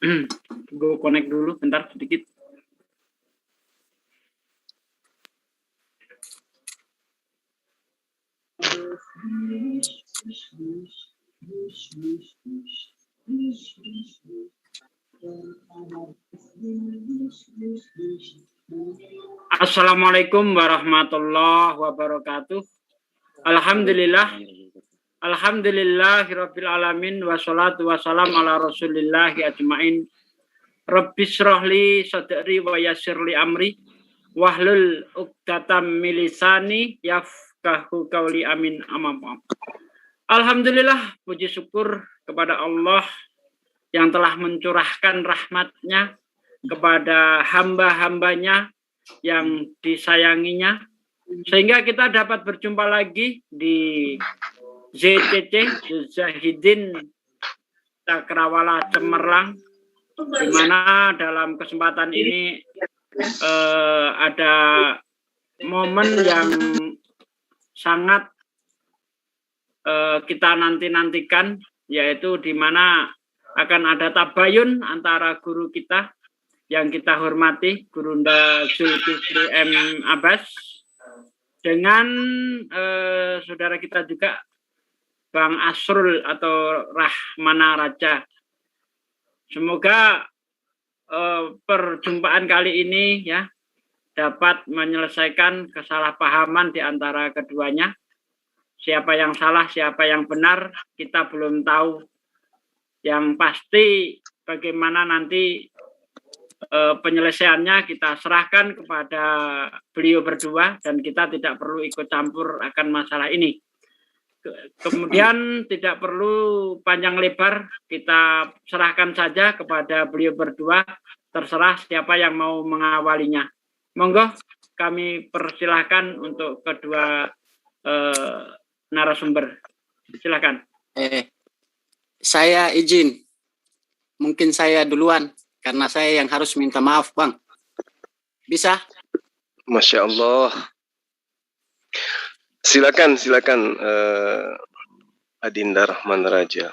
Gue connect dulu bentar sedikit. Assalamualaikum warahmatullahi wabarakatuh. Alhamdulillahirabbil alamin wassalatu wassalam ala rasulillahi ajmain. Rabbis shrahli sadri wa yassirli amri wahlul 'uqdatam min lisani yafqahu qauli amin amam. Alhamdulillah, puji syukur kepada Allah yang telah mencurahkan rahmatnya kepada hamba-hambanya yang disayanginya, sehingga kita dapat berjumpa lagi di ZCC Zahidin Cakrawala Cemerlang, di mana dalam kesempatan ini ada momen yang sangat kita nantikan, yaitu di mana akan ada tabayun antara guru kita yang kita hormati, Gurunda Zulkifli M. Abbas, dengan saudara kita juga Bang Asrul atau Rahmana Raja. Semoga perjumpaan kali ini ya dapat menyelesaikan kesalahpahaman di antara keduanya. Siapa yang salah, siapa yang benar, kita belum tahu. Yang pasti bagaimana nanti penyelesaiannya kita serahkan kepada beliau berdua, dan kita tidak perlu ikut campur akan masalah ini. Kemudian tidak perlu panjang lebar, kita serahkan saja kepada beliau berdua, terserah siapa yang mau mengawalinya. Monggo kami persilahkan untuk kedua narasumber. Silakan. Saya izin, mungkin saya duluan karena saya yang harus minta maaf, Bang. Bisa? Masya Allah. Silakan Adinda Rahman Raja.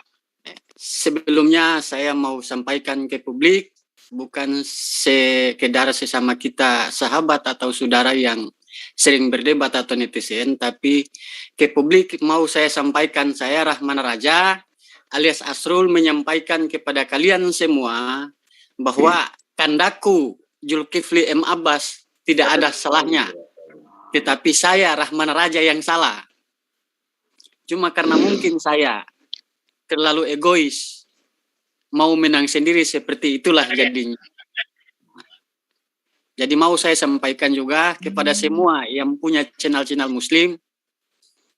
Sebelumnya saya mau sampaikan ke publik, bukan sekedar sesama kita sahabat atau saudara yang sering berdebat atau netizen, tapi ke publik mau saya sampaikan, saya Rahman Raja alias Asrul menyampaikan kepada kalian semua bahwa kandaku Zulkifli M. Abbas tidak ada salahnya, tetapi saya Rahman Raja yang salah. Cuma karena mungkin saya terlalu egois, mau menang sendiri, seperti itulah jadinya. Jadi mau saya sampaikan juga kepada semua yang punya channel-channel muslim,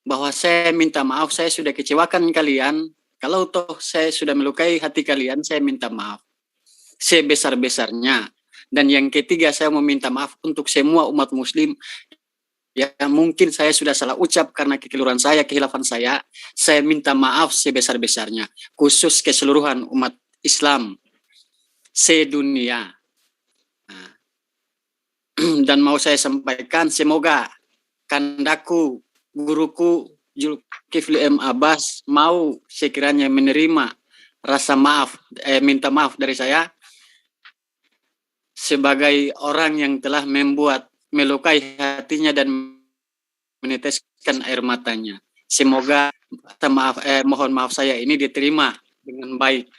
bahwa saya minta maaf, saya sudah kecewakan kalian. Kalau toh saya sudah melukai hati kalian, saya minta maaf sebesar-besarnya. Dan yang ketiga, saya meminta maaf untuk semua umat muslim. Ya mungkin saya sudah salah ucap karena kekeliruan saya, kehilafan saya minta maaf sebesar-besarnya. Khusus keseluruhan umat Islam sedunia. Nah, dan mau saya sampaikan, semoga kandaku, guruku Zulkifli M. Abbas mau sekiranya menerima rasa maaf, minta maaf dari saya sebagai orang yang telah melukai hatinya dan meneteskan air matanya. Semoga mohon maaf saya ini diterima dengan baik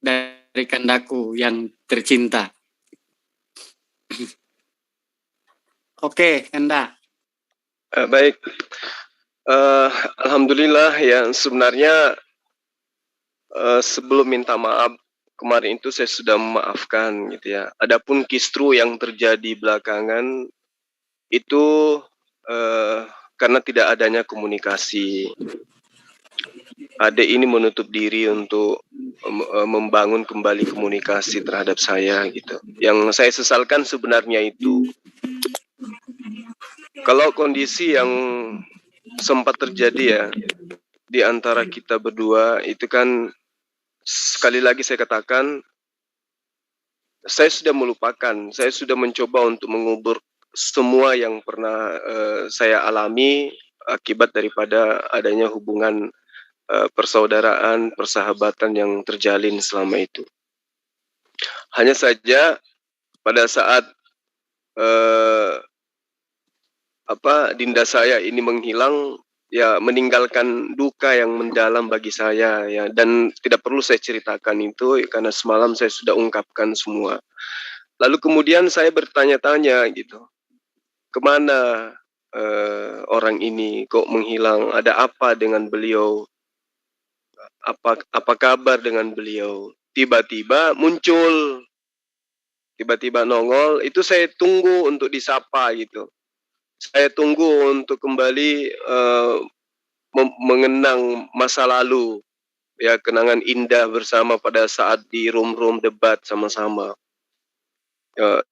dari kandaku yang tercinta. Oke, Kanda. Baik. Alhamdulillah ya, sebenarnya sebelum minta maaf kemarin itu saya sudah memaafkan gitu ya. Adapun kisru yang terjadi belakangan itu karena tidak adanya komunikasi. Adik ini menutup diri untuk membangun kembali komunikasi terhadap saya gitu. Yang saya sesalkan sebenarnya itu, kalau kondisi yang sempat terjadi ya di antara kita berdua itu kan, sekali lagi saya katakan, saya sudah melupakan, saya sudah mencoba untuk mengubur semua yang pernah saya alami akibat daripada adanya hubungan persaudaraan, persahabatan yang terjalin selama itu. Hanya saja pada saat Dinda saya ini menghilang, ya meninggalkan duka yang mendalam bagi saya ya, dan tidak perlu saya ceritakan itu karena semalam saya sudah ungkapkan semua. Lalu kemudian saya bertanya-tanya gitu, kemana orang ini kok menghilang, ada apa dengan beliau, apa kabar dengan beliau. Tiba-tiba muncul, tiba-tiba nongol, itu saya tunggu untuk disapa gitu. Saya tunggu untuk kembali mengenang masa lalu, ya, kenangan indah bersama pada saat di room debat sama-sama.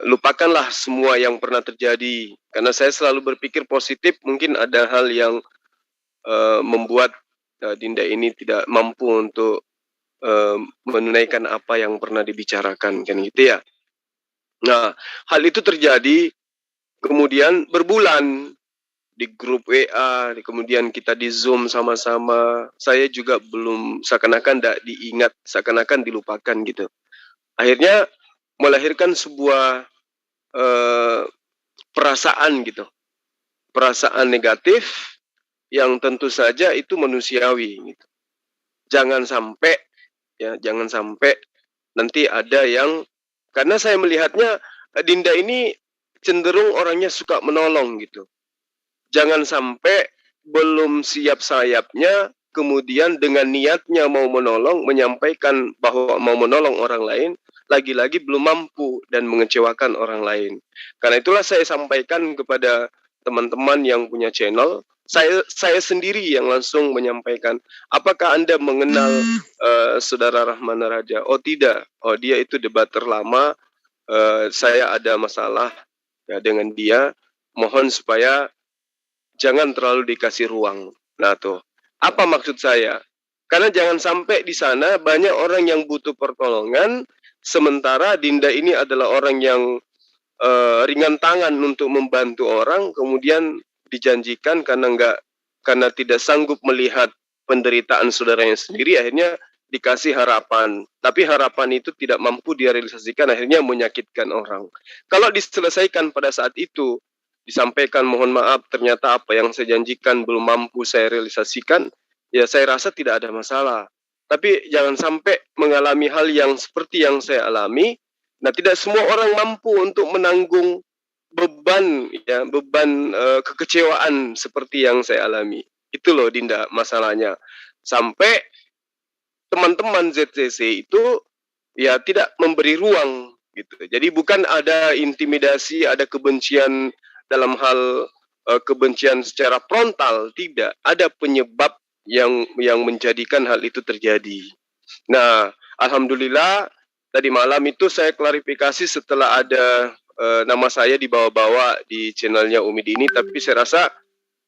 Lupakanlah semua yang pernah terjadi, karena saya selalu berpikir positif. Mungkin ada hal yang membuat Dinda ini tidak mampu untuk menunaikan apa yang pernah dibicarakan, kan gitu ya. Nah, hal itu terjadi kemudian berbulan di grup WA, kemudian kita di Zoom sama-sama. Saya juga belum, seakan-akan tidak diingat, seakan-akan dilupakan gitu. Akhirnya melahirkan sebuah perasaan gitu, perasaan negatif yang tentu saja itu manusiawi gitu. Jangan sampai nanti ada yang, karena saya melihatnya Dinda ini cenderung orangnya suka menolong gitu. Jangan sampai belum siap sayapnya, kemudian dengan niatnya mau menolong, menyampaikan bahwa mau menolong orang lain, lagi-lagi belum mampu dan mengecewakan orang lain. Karena itulah saya sampaikan kepada teman-teman yang punya channel, saya sendiri yang langsung menyampaikan, apakah Anda mengenal Saudara Rahmana Raja? Oh tidak, oh dia itu debater lama, saya ada masalah ya dengan dia, mohon supaya jangan terlalu dikasih ruang. Nah tuh, apa maksud saya? Karena jangan sampai di sana banyak orang yang butuh pertolongan, sementara Dinda ini adalah orang yang ringan tangan untuk membantu orang, kemudian dijanjikan karena tidak sanggup melihat penderitaan saudaranya sendiri, akhirnya dikasih harapan. Tapi harapan itu tidak mampu dia realisasikan, akhirnya menyakitkan orang. Kalau diselesaikan pada saat itu, disampaikan mohon maaf, ternyata apa yang saya janjikan belum mampu saya realisasikan, ya saya rasa tidak ada masalah. Tapi jangan sampai mengalami hal yang seperti yang saya alami. Nah, tidak semua orang mampu untuk menanggung beban kekecewaan seperti yang saya alami. Itu loh Dinda masalahnya. Sampai teman-teman ZCC itu ya tidak memberi ruang gitu. Jadi bukan ada intimidasi, ada kebencian dalam hal kebencian secara frontal, tidak. Ada penyebab yang menjadikan hal itu terjadi. Nah, alhamdulillah tadi malam itu saya klarifikasi setelah ada nama saya dibawa-bawa di channelnya Umi Dini, tapi saya rasa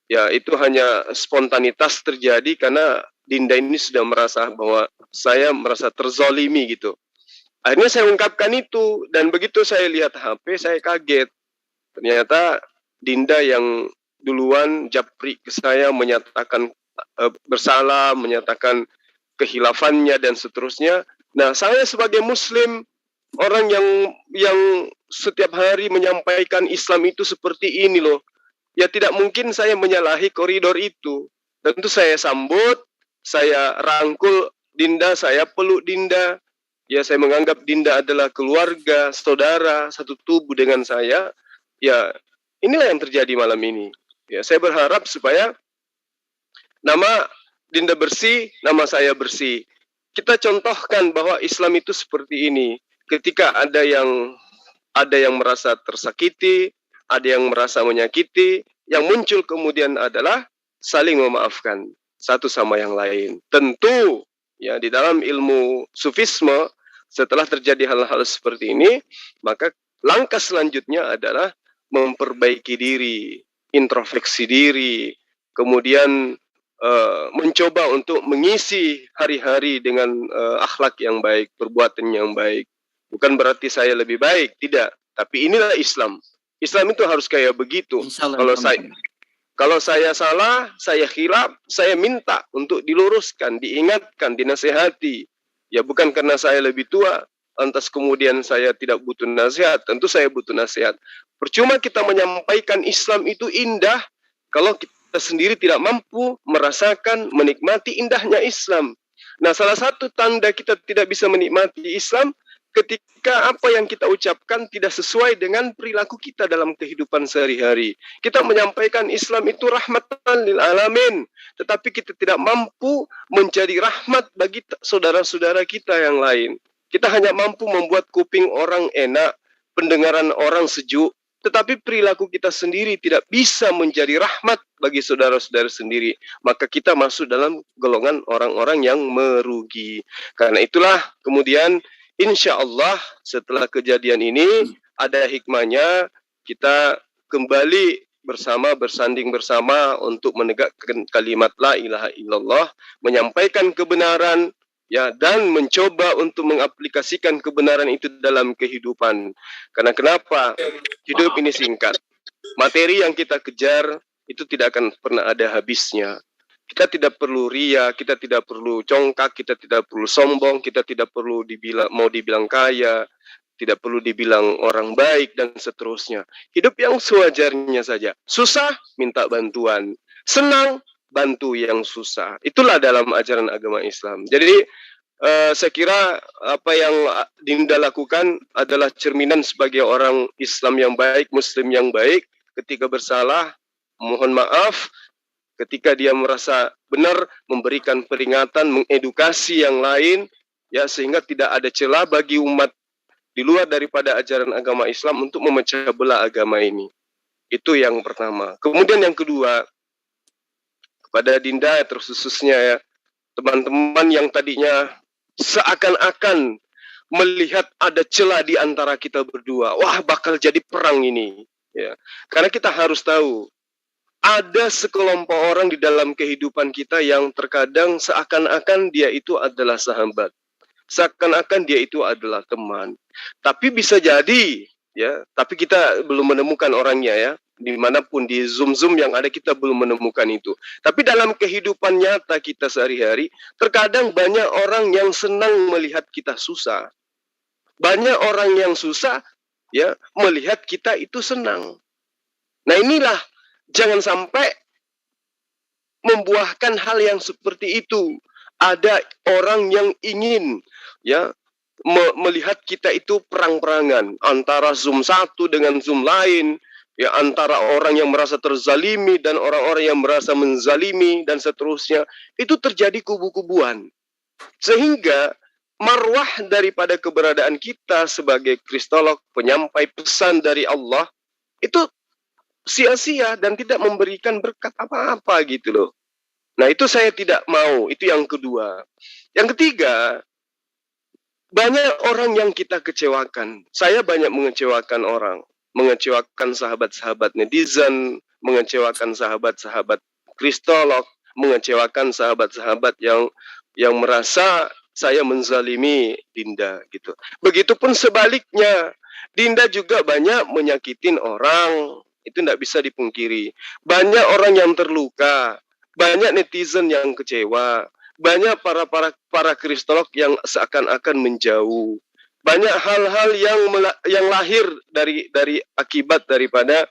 ya itu hanya spontanitas terjadi karena Dinda ini sudah merasa bahwa saya merasa terzolimi gitu. Akhirnya saya ungkapkan itu, dan begitu saya lihat HP saya kaget. Ternyata Dinda yang duluan japri ke saya menyatakan bersalah, menyatakan kehilafannya dan seterusnya. Nah, saya sebagai Muslim, orang yang setiap hari menyampaikan Islam itu seperti ini loh. Ya tidak mungkin saya menyalahi koridor itu. Tentu saya sambut, saya rangkul Dinda, saya peluk Dinda. Ya saya menganggap Dinda adalah keluarga, saudara, satu tubuh dengan saya. Ya inilah yang terjadi malam ini. Ya saya berharap supaya nama Dinda bersih, nama saya bersih. Kita contohkan bahwa Islam itu seperti ini. Ketika ada yang merasa tersakiti, ada yang merasa menyakiti, yang muncul kemudian adalah saling memaafkan satu sama yang lain. Tentu ya di dalam ilmu sufisme, setelah terjadi hal-hal seperti ini, maka langkah selanjutnya adalah memperbaiki diri, introspeksi diri, kemudian mencoba untuk mengisi hari-hari dengan akhlak yang baik, perbuatan yang baik. Bukan berarti saya lebih baik, tidak. Tapi inilah Islam. Islam itu harus kayak begitu. Kalau saya salah, saya khilaf, saya minta untuk diluruskan, diingatkan, dinasehati. Ya bukan karena saya lebih tua, lantas kemudian saya tidak butuh nasihat? Tentu saya butuh nasihat. Percuma kita menyampaikan Islam itu indah kalau kita sendiri tidak mampu merasakan, menikmati indahnya Islam. Nah, salah satu tanda kita tidak bisa menikmati Islam ketika apa yang kita ucapkan tidak sesuai dengan perilaku kita dalam kehidupan sehari-hari. Kita menyampaikan Islam itu rahmatan lil alamin, tetapi kita tidak mampu menjadi rahmat bagi saudara-saudara kita yang lain. Kita hanya mampu membuat kuping orang enak, pendengaran orang sejuk, tetapi perilaku kita sendiri tidak bisa menjadi rahmat bagi saudara-saudara sendiri. Maka kita masuk dalam golongan orang-orang yang merugi. Karena itulah kemudian insya Allah setelah kejadian ini ada hikmahnya, kita kembali bersanding bersama untuk menegakkan kalimat la ilaha illallah, menyampaikan kebenaran, ya, dan mencoba untuk mengaplikasikan kebenaran itu dalam kehidupan. Karena kenapa? Hidup ini singkat. Materi yang kita kejar itu tidak akan pernah ada habisnya. Kita tidak perlu ria, kita tidak perlu congkak, kita tidak perlu sombong, kita tidak perlu dibilang kaya, tidak perlu dibilang orang baik, dan seterusnya. Hidup yang sewajarnya saja. Susah, minta bantuan. Senang, bantu yang susah. Itulah dalam ajaran agama Islam. Jadi saya kira apa yang Dinda lakukan adalah cerminan sebagai orang Islam yang baik, Muslim yang baik. Ketika bersalah, mohon maaf. Ketika dia merasa benar, memberikan peringatan, mengedukasi yang lain, ya, sehingga tidak ada celah bagi umat di luar daripada ajaran agama Islam untuk memecah belah agama ini. Itu yang pertama. Kemudian yang kedua, kepada Dinda terkhususnya, ya, teman-teman yang tadinya seakan-akan melihat ada celah di antara kita berdua, wah bakal jadi perang ini, ya. Karena kita harus tahu, ada sekelompok orang di dalam kehidupan kita yang terkadang seakan-akan dia itu adalah sahabat, seakan-akan dia itu adalah teman. Tapi bisa jadi, ya, tapi kita belum menemukan orangnya, ya. Dimanapun di Zoom yang ada kita belum menemukan itu. Tapi dalam kehidupan nyata kita sehari-hari, terkadang banyak orang yang senang melihat kita susah. Banyak orang yang susah, ya, melihat kita itu senang. Nah, inilah, jangan sampai membuahkan hal yang seperti itu. Ada orang yang ingin, ya, melihat kita itu perang-perangan antara Zoom satu dengan Zoom lain, ya, antara orang yang merasa terzalimi dan orang-orang yang merasa menzalimi, dan seterusnya. Itu terjadi kubu-kubuan. Sehingga marwah daripada keberadaan kita sebagai kristolog, penyampai pesan dari Allah, itu sia-sia dan tidak memberikan berkat apa-apa gitu loh. Nah, itu saya tidak mau. Itu yang kedua. Yang ketiga, banyak orang yang kita kecewakan. Saya banyak mengecewakan orang, mengecewakan sahabat-sahabat netizen, mengecewakan sahabat-sahabat kristolog, mengecewakan sahabat-sahabat yang merasa saya menzalimi Dinda gitu. Begitupun sebaliknya, Dinda juga banyak menyakitin orang. Itu tidak bisa dipungkiri. Banyak orang yang terluka, banyak netizen yang kecewa, banyak para kristolog yang seakan-akan menjauh. Banyak hal-hal yang lahir dari akibat daripada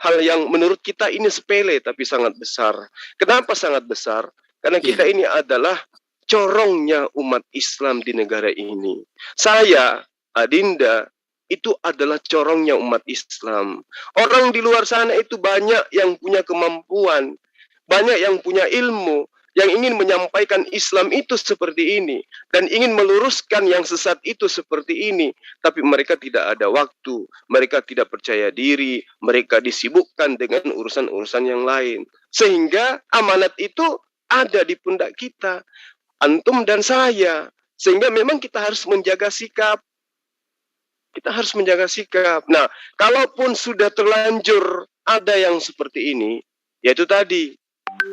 hal yang menurut kita ini sepele tapi sangat besar. Kenapa sangat besar? Karena kita ini adalah corongnya umat Islam di negara ini. Saya, Adinda, itu adalah corongnya umat Islam. Orang di luar sana itu banyak yang punya kemampuan, banyak yang punya ilmu, yang ingin menyampaikan Islam itu seperti ini, dan ingin meluruskan yang sesat itu seperti ini. Tapi mereka tidak ada waktu, mereka tidak percaya diri, mereka disibukkan dengan urusan-urusan yang lain. Sehingga amanat itu ada di pundak kita, antum dan saya. Sehingga memang kita harus menjaga sikap. Kita harus menjaga sikap. Nah, kalaupun sudah terlanjur ada yang seperti ini, yaitu tadi,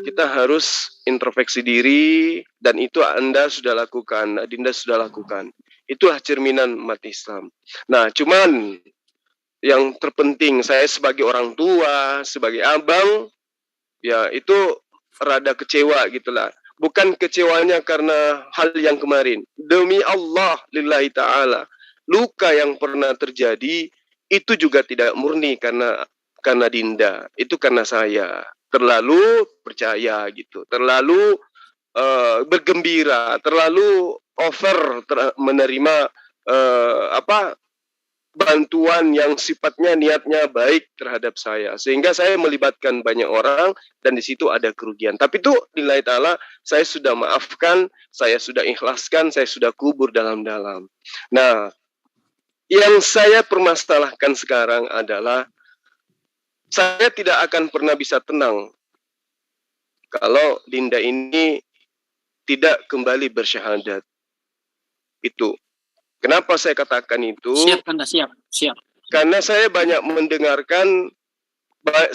kita harus introspeksi diri, dan itu Anda sudah lakukan, Adinda sudah lakukan. Itulah cerminan umat Islam. Nah, cuman yang terpenting, saya sebagai orang tua, sebagai abang, ya itu rada kecewa gitulah. bukan kecewanya karena hal yang kemarin. Demi Allah, lillahi ta'ala, luka yang pernah terjadi itu juga tidak murni karena Dinda, itu karena saya terlalu percaya gitu, terlalu bergembira, terlalu over menerima bantuan yang sifatnya niatnya baik terhadap saya, sehingga saya melibatkan banyak orang dan di situ ada kerugian. Tapi itu nilai ta'ala saya sudah maafkan, saya sudah ikhlaskan, saya sudah kubur dalam-dalam. Nah, yang saya permasalahkan sekarang adalah saya tidak akan pernah bisa tenang kalau Dinda ini tidak kembali bersyahadat. Itu. Kenapa saya katakan itu? Siap, Kanda, siap. Karena saya banyak mendengarkan,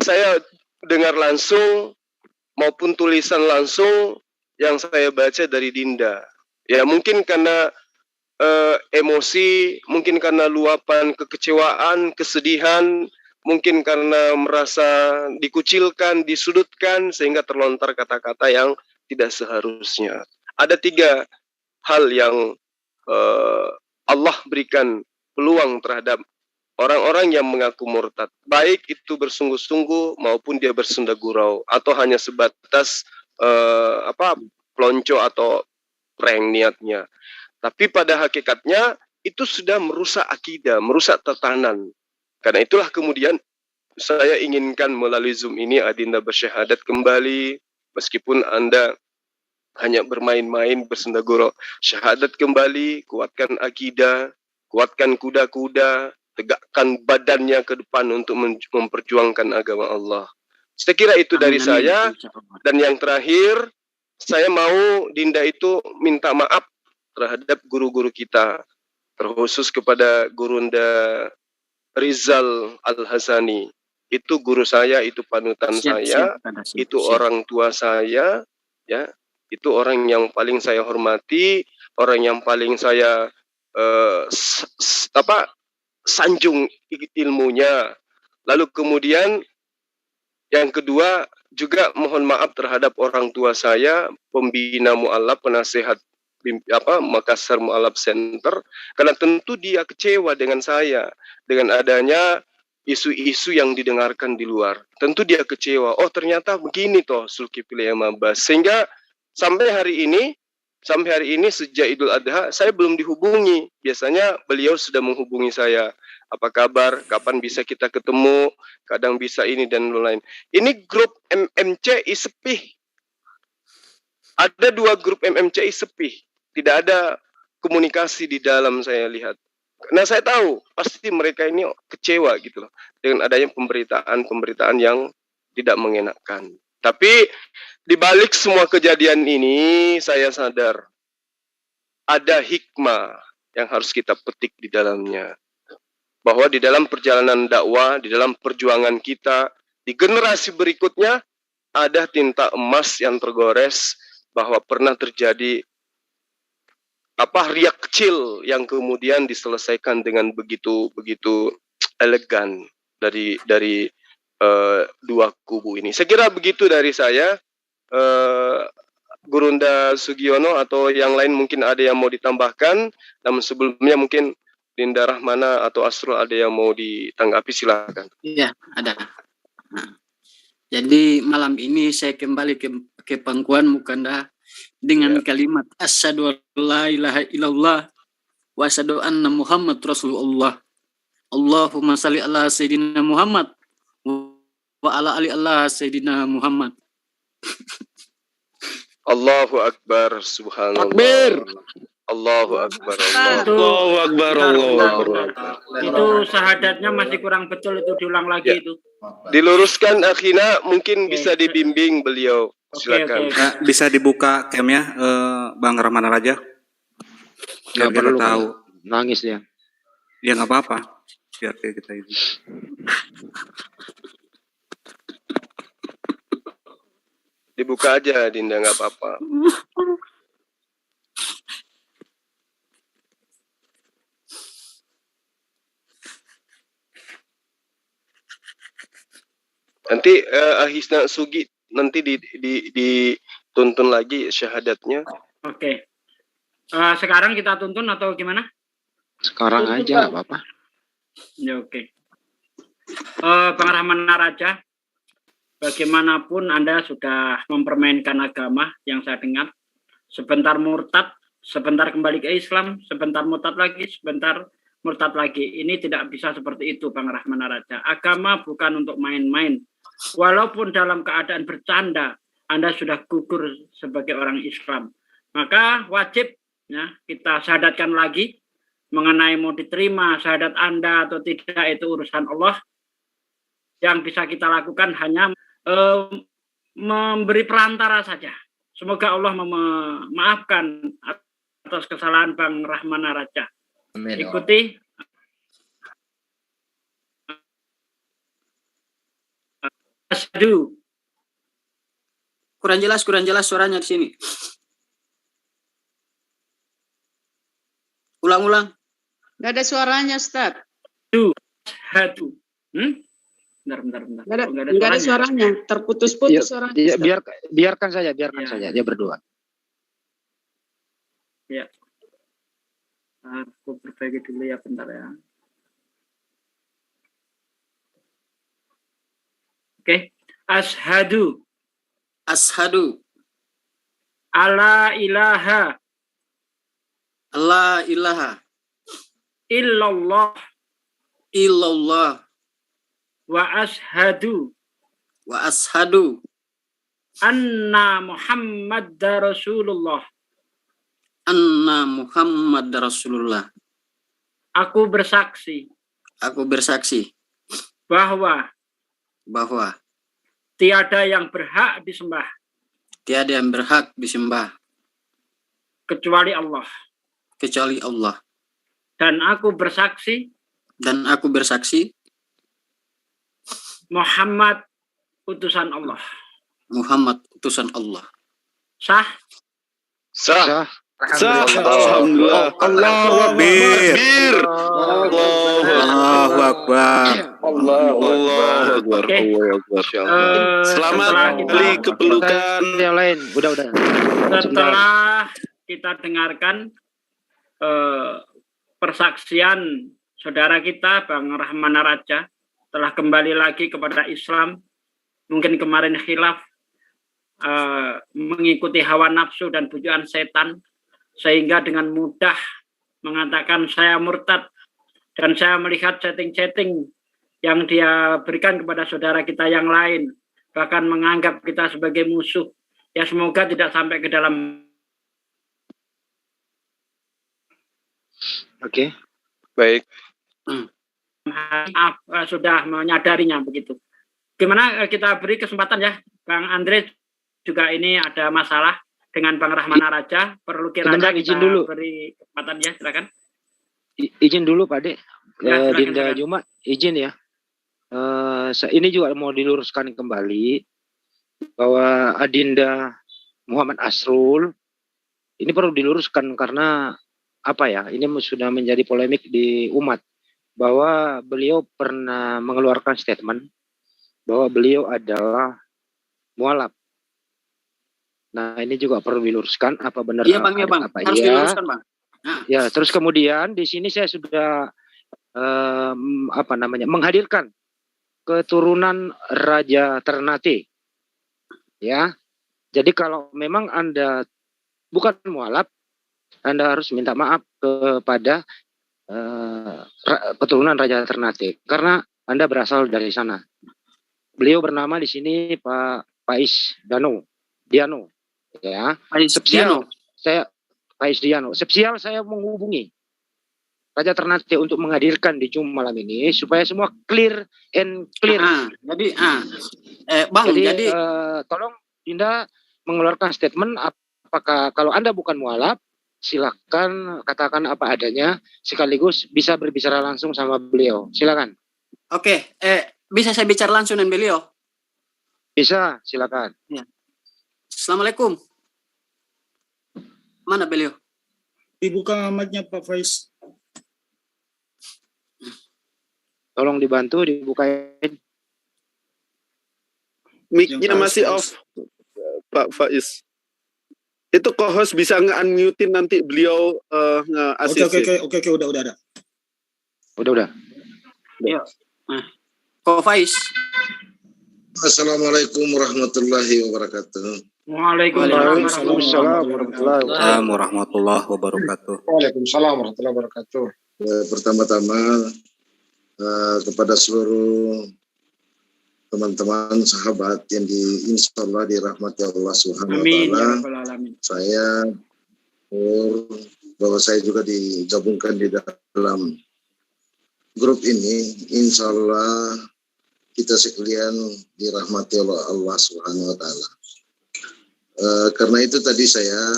saya dengar langsung maupun tulisan langsung yang saya baca dari Dinda. Ya mungkin karena emosi, mungkin karena luapan kekecewaan, kesedihan, mungkin karena merasa dikucilkan, disudutkan, sehingga terlontar kata-kata yang tidak seharusnya. Ada 3 hal yang Allah berikan peluang terhadap orang-orang yang mengaku murtad, baik itu bersungguh-sungguh maupun dia bersenda gurau atau hanya sebatas pelonco atau prank niatnya. Tapi pada hakikatnya itu sudah merusak akidah, merusak tatanan. Karena itulah kemudian saya inginkan melalui Zoom ini Adinda bersyahadat kembali, meskipun Anda hanya bermain-main bersenda gurau. Syahadat kembali, kuatkan akidah, kuatkan kuda-kuda, tegakkan badannya ke depan untuk memperjuangkan agama Allah. Saya kira itu dari saya. Dan yang terakhir, saya mau Dinda itu minta maaf terhadap guru-guru kita, terkhusus kepada Gurunda Rizal Al-Hazani. Itu guru saya, itu panutan saya, itu orang tua saya, ya. Itu orang yang paling saya hormati, orang yang paling saya sanjung ilmunya. Lalu kemudian yang kedua juga mohon maaf terhadap orang tua saya, pembina mu'alaf, penasehat Makassar Mu'alaf Center, karena tentu dia kecewa dengan saya, dengan adanya isu-isu yang didengarkan di luar. Tentu dia kecewa, oh ternyata begini toh Zulkifli Mabas, sehingga sampai hari ini sejak Idul Adha saya belum dihubungi. Biasanya beliau sudah menghubungi saya. Apa kabar? Kapan bisa kita ketemu? Kadang bisa ini dan lain. Ini grup MMCI sepi. Ada 2 grup MMCI sepi. Tidak ada komunikasi di dalam, saya lihat. Nah, saya tahu pasti mereka ini kecewa gitu loh dengan adanya pemberitaan yang tidak mengenakan. Tapi di balik semua kejadian ini, saya sadar ada hikmah yang harus kita petik di dalamnya. Bahwa di dalam perjalanan dakwah, di dalam perjuangan kita, di generasi berikutnya, ada tinta emas yang tergores bahwa pernah terjadi riak kecil yang kemudian diselesaikan dengan begitu elegan dari 2 kubu ini. Saya kira begitu dari saya. Gurunda Sugiono atau yang lain mungkin ada yang mau ditambahkan, namun sebelumnya mungkin Dinda Rahmana atau Asrul ada yang mau ditanggapi, silakan. Iya, ada. Nah, jadi malam ini saya kembali ke pangkuanmu, Kanda, dengan kalimat asyhadu alla ilaha illallah wa asyhadu anna Muhammad Rasulullah. Allahumma shalli ala sayyidina Muhammad wa ala ali Allah sayyidina Muhammad. Allahu Akbar, subhanallah. Takbir. Allahu Akbar, Allahu Akbar, Allahu Akbar. Itu syahadatnya masih kurang betul, itu diulang lagi itu. Diluruskan akhina, mungkin bisa dibimbing beliau. Silakan. Ya, bisa dibuka camnya, Bang Rahman Raja. Nggak perlu tahu. Nangis dia. Ya nggak apa-apa. Biar kita ini. Dibuka aja, Dinda, nggak apa-apa. Nanti Ahisna Sugi nanti tuntun lagi syahadatnya. Oke. Sekarang kita tuntun atau gimana? Sekarang aja, Bapak. Ya, oke. Bang Rahman Naraja, bagaimanapun Anda sudah mempermainkan agama yang saya dengar. Sebentar murtad, sebentar kembali ke Islam, sebentar murtad lagi, sebentar murtad lagi. Ini tidak bisa seperti itu, Bang Rahman Naraja. Agama bukan untuk main-main. Walaupun dalam keadaan bercanda, Anda sudah gugur sebagai orang Islam. Maka wajib ya, kita syahadatkan lagi mengenai mau diterima syahadat Anda atau tidak, itu urusan Allah. Yang bisa kita lakukan hanya memberi perantara saja. Semoga Allah memaafkan atas kesalahan Bang Rahman Naraja. Amin. Ikuti. Asyhadu. Kurang jelas suaranya di sini. Ulang-ulang. Nggak ada suaranya, Ustaz. Asyhadu. Bentar. Nggak ada suaranya. Terputus-putus suaranya. Ya, biarkan saja Ya. dia berdua. Ya. Aku perbaiki dulu ya, bentar ya. Oke. Asyhadu alla ilaha illallah wa asyhadu anna Muhammadar Rasulullah. Aku bersaksi bahwa tiada yang berhak disembah kecuali Allah. Dan aku bersaksi Muhammad utusan Allah. Sah. Alhamdulillah. Allahu Akbar. Allahu Akbar. Allahu Akbar. Oke. Selamat Setelah beli kepelukan. Yang lain, udah. Setelah kita dengarkan persaksian saudara kita Bang Rahman Naraja telah kembali lagi kepada Islam, mungkin kemarin khilaf, mengikuti hawa nafsu dan bujukan setan, sehingga dengan mudah mengatakan saya murtad, dan saya melihat chatting-chatting yang dia berikan kepada saudara kita yang lain, bahkan menganggap kita sebagai musuh. Ya, semoga tidak sampai ke dalam. Oke. Baik. Maaf, sudah menyadarinya begitu. Gimana kita beri kesempatan ya, Bang Andre juga ini ada masalah dengan Bang Rahman Naraja, perlu kiranya kita izin dulu. beri kesempatan ya, silakan. Izin dulu Pak Dek. Ya, silakan, Dinda silakan. Juma, izin ya. Ini juga mau diluruskan kembali bahwa Adinda Muhammad Asrul ini perlu diluruskan karena apa ya? Ini sudah menjadi polemik di umat bahwa beliau pernah mengeluarkan statement bahwa beliau adalah mualaf. Nah, ini juga perlu diluruskan apa benar? Iya Bang, apa harus iya. diluruskan Bang. Nah. Ya, terus kemudian di sini saya sudah menghadirkan keturunan Raja Ternate. Ya. Jadi kalau memang Anda bukan mualaf, Anda harus minta maaf kepada keturunan Raja Ternate karena Anda berasal dari sana. Beliau bernama di sini Pak Pais Diano. Ya. Pais Diano. Spesial saya menghubungi Raja Ternate untuk menghadirkan di Jum malam ini supaya semua clear and clear. Bang, jadi tolong Dinda mengeluarkan statement apakah kalau Anda bukan mualaf, silakan katakan apa adanya sekaligus bisa berbicara langsung sama beliau. Silakan. Oke, bisa saya bicara langsung dengan beliau? Bisa, silakan. Ya. Assalamualaikum. Mana beliau? Dibuka mic-nya Pak Faiz. Tolong dibantu dibukain. Mic-nya masih off, Pak Faiz. Itu co-host bisa nge-unmute-in nanti beliau nge-assist. Oke, udah ada. Udah. Yuk. Ko Faiz. Assalamualaikum warahmatullahi wabarakatuh. Waalaikumsalam warahmatullahi wabarakatuh. warahmatullahi wabarakatuh. Waalaikumsalam warahmatullahi wabarakatuh. Pertama-tama kepada seluruh teman-teman sahabat yang insyaallah dirahmati Allah Subhanahu wa taala. Saya bahwa saya juga digabungkan di dalam grup ini, insyaallah kita sekalian dirahmati oleh Allah Subhanahu wa taala. Karena itu tadi saya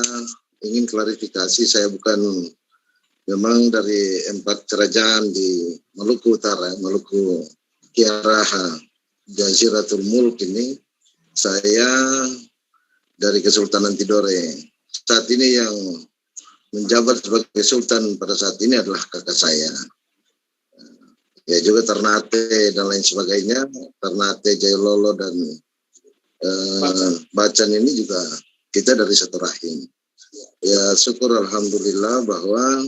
ingin klarifikasi, saya bukan memang dari 4 kerajaan di Maluku Utara, Maluku Kiaraha, Jaziratul Mulk ini. Saya dari Kesultanan Tidore. Saat ini yang menjabat sebagai Sultan pada saat ini adalah kakak saya. Ya juga Ternate dan lain sebagainya. Ternate, Jailolo dan Bacan ini juga kita dari satu rahim. Ya syukur alhamdulillah bahwa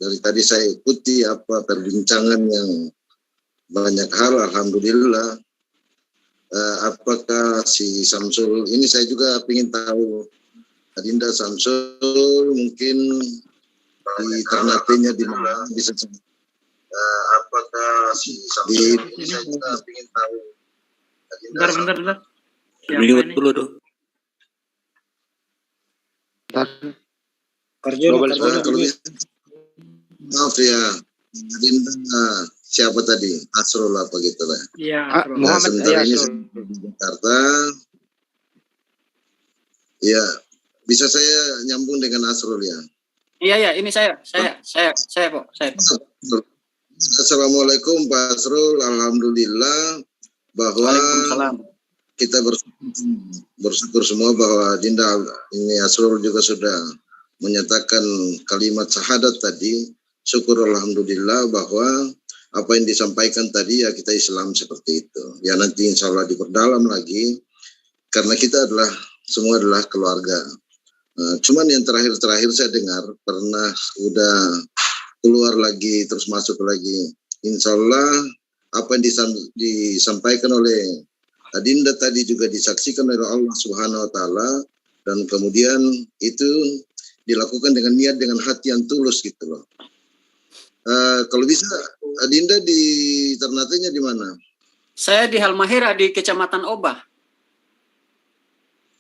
dari tadi saya ikuti apa perbincangan yang banyak hal, alhamdulillah. Apakah si Samsul ini, saya juga ingin tahu Adinda Samsul mungkin di Ternate-nya di mana bisa apakah si Samsul ini, saya juga ingin tahu Adinda Bentar. Mute dulu dong. Maaf ya, Adinda siapa tadi? Asrul apa gitu lah. Iya, Muhammad Asrul. Di Jakarta. Ya, bisa saya nyambung dengan Asrul ya? Iya, ini saya kok. Assalamualaikum Pak Asrul, alhamdulillah bahwa kita bersyukur semua bahwa Dinda ini Asrul juga sudah menyatakan kalimat syahadat tadi. Syukur alhamdulillah bahwa apa yang disampaikan tadi ya kita Islam seperti itu. Ya nanti insya Allah diperdalam lagi karena kita semua adalah keluarga. Cuman yang terakhir saya dengar pernah udah keluar lagi terus masuk lagi. Insya Allah apa yang disampaikan oleh Adinda tadi juga disaksikan oleh Allah Subhanahu wa taala dan kemudian itu dilakukan dengan niat, dengan hati yang tulus gitu loh. Kalau bisa Adinda di Ternate-nya di mana? Saya di Halmahera di Kecamatan Obah.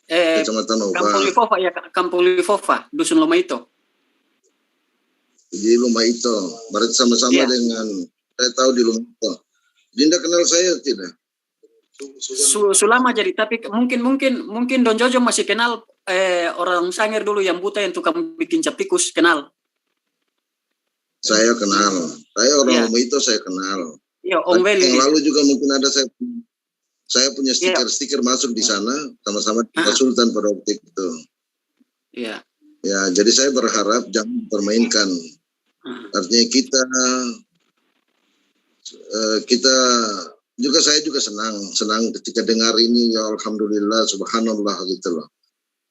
Kecamatan Obah. Kampung Lifofa, Dusun Lomaito. Di Lomaito. Berarti sama-sama dengan saya tahu di Lomaito. Dinda kenal saya tidak? Sulama jadi, tapi mungkin Don Jojo masih kenal orang Sangir dulu yang buta yang tukang bikin cap tikus, kenal. Saya kenal. Saya orang Lomaito saya kenal. Iya, Om Weli. Yang lalu juga mungkin ada saya punya stiker masuk di sana sama-sama Pak Sultan pada waktu itu. Iya. Ya, jadi saya berharap jangan dipermainkan. Artinya kita juga, saya juga senang ketika dengar ini, ya alhamdulillah subhanallah gitu loh.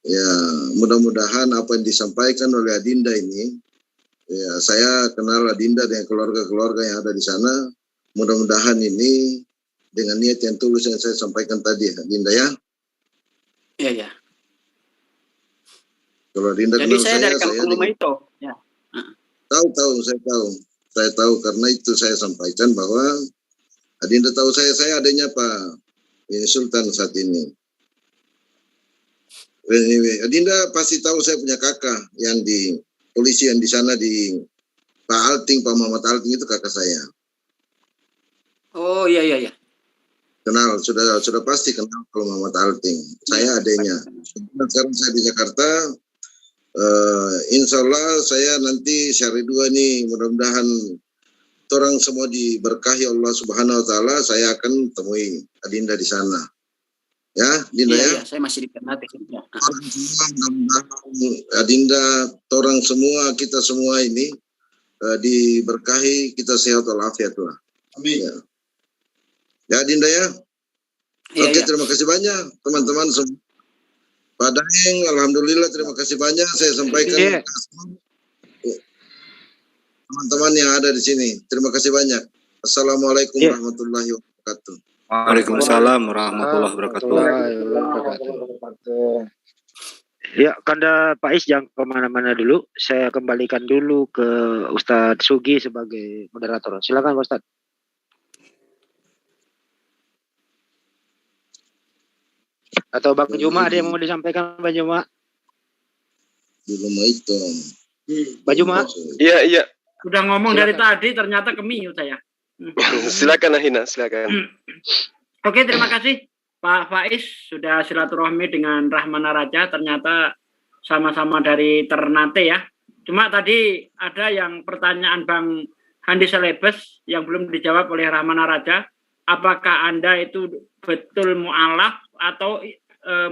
Ya, mudah-mudahan apa yang disampaikan oleh Adinda ini, ya saya kenal Adinda dengan keluarga-keluarga yang ada di sana. Mudah-mudahan ini dengan niat yang tulus yang saya sampaikan tadi, Adinda ya. Iya. Kalau Adinda jadi kenal saya dari Kampung Lomaito. Ya. Saya tahu karena itu saya sampaikan bahwa Adinda tahu saya adanya Pak ini Sultan saat ini. Adinda pasti tahu saya punya kakak yang di polisi yang di sana di Pak Alting, Pak Muhammad Alting itu kakak saya. Oh iya. Kenal, sudah pasti kenal kalau Muhammad Alting. Saya adanya. Sekarang saya di Jakarta. Insya Allah saya nanti sehari 2 nih mudah-mudahan orang semua diberkahi Allah Subhanahu wa taala, saya akan temui Adinda di sana. Ya, Dinda ya. Iya, saya masih di Ternate. Ya. Adinda, orang semua, kita semua ini diberkahi, kita sehat walafiat lah. Amin. Ya, Dinda ya. Oke, terima kasih banyak teman-teman semua. Pak Daeng, alhamdulillah terima kasih banyak saya sampaikan teman-teman yang ada di sini. Terima kasih banyak. Assalamualaikum warahmatullahi wabarakatuh. Waalaikumsalam warahmatullahi wabarakatuh. Ya, Kanda Pak Is jangan kemana-mana dulu. Saya kembalikan dulu ke Ustadz Sugi sebagai moderator. Silakan Pak Ustadz. Atau Bang Juma ada yang mau disampaikan Bang Juma? Belum itu. Bang Juma? Iya, iya. Udah ngomong dari tadi, ternyata kemiyut saya. Silakan Ahina, silakan. Oke, terima kasih Pak Faiz sudah silaturahmi dengan Rahmana Raja. Ternyata sama-sama dari Ternate ya. Cuma tadi ada yang pertanyaan Bang Handi Selebes yang belum dijawab oleh Rahmana Raja. Apakah Anda itu betul mu'alaf atau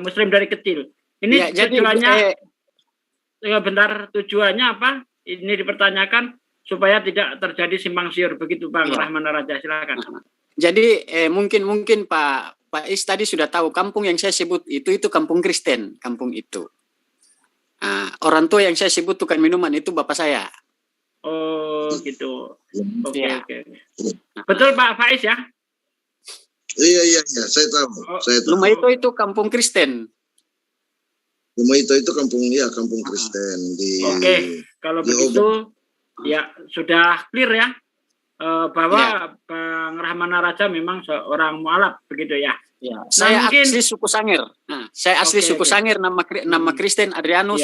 Muslim dari kecil? Ini ya, tujuannya, bentar, tujuannya apa? Ini dipertanyakan supaya tidak terjadi simpang siur begitu Bang Rahmana Raja. Silakan. Jadi mungkin Pak Is tadi sudah tahu kampung yang saya sebut itu kampung Kristen, kampung itu. Orang tua yang saya sebut tukang minuman itu bapak saya. Oh gitu. Oke. Betul Pak Faiz ya? Iya, saya tahu. Saya tahu. Rumah itu kampung Kristen. Rumah itu kampung Kristen di. Oke, kalau begitu ya sudah clear ya. Bahwa Bang Rahmana Raja memang seorang mualaf begitu ya. Ya. Saya asli suku Sangir. Saya asli suku Sangir, nama Kristen Adrianus.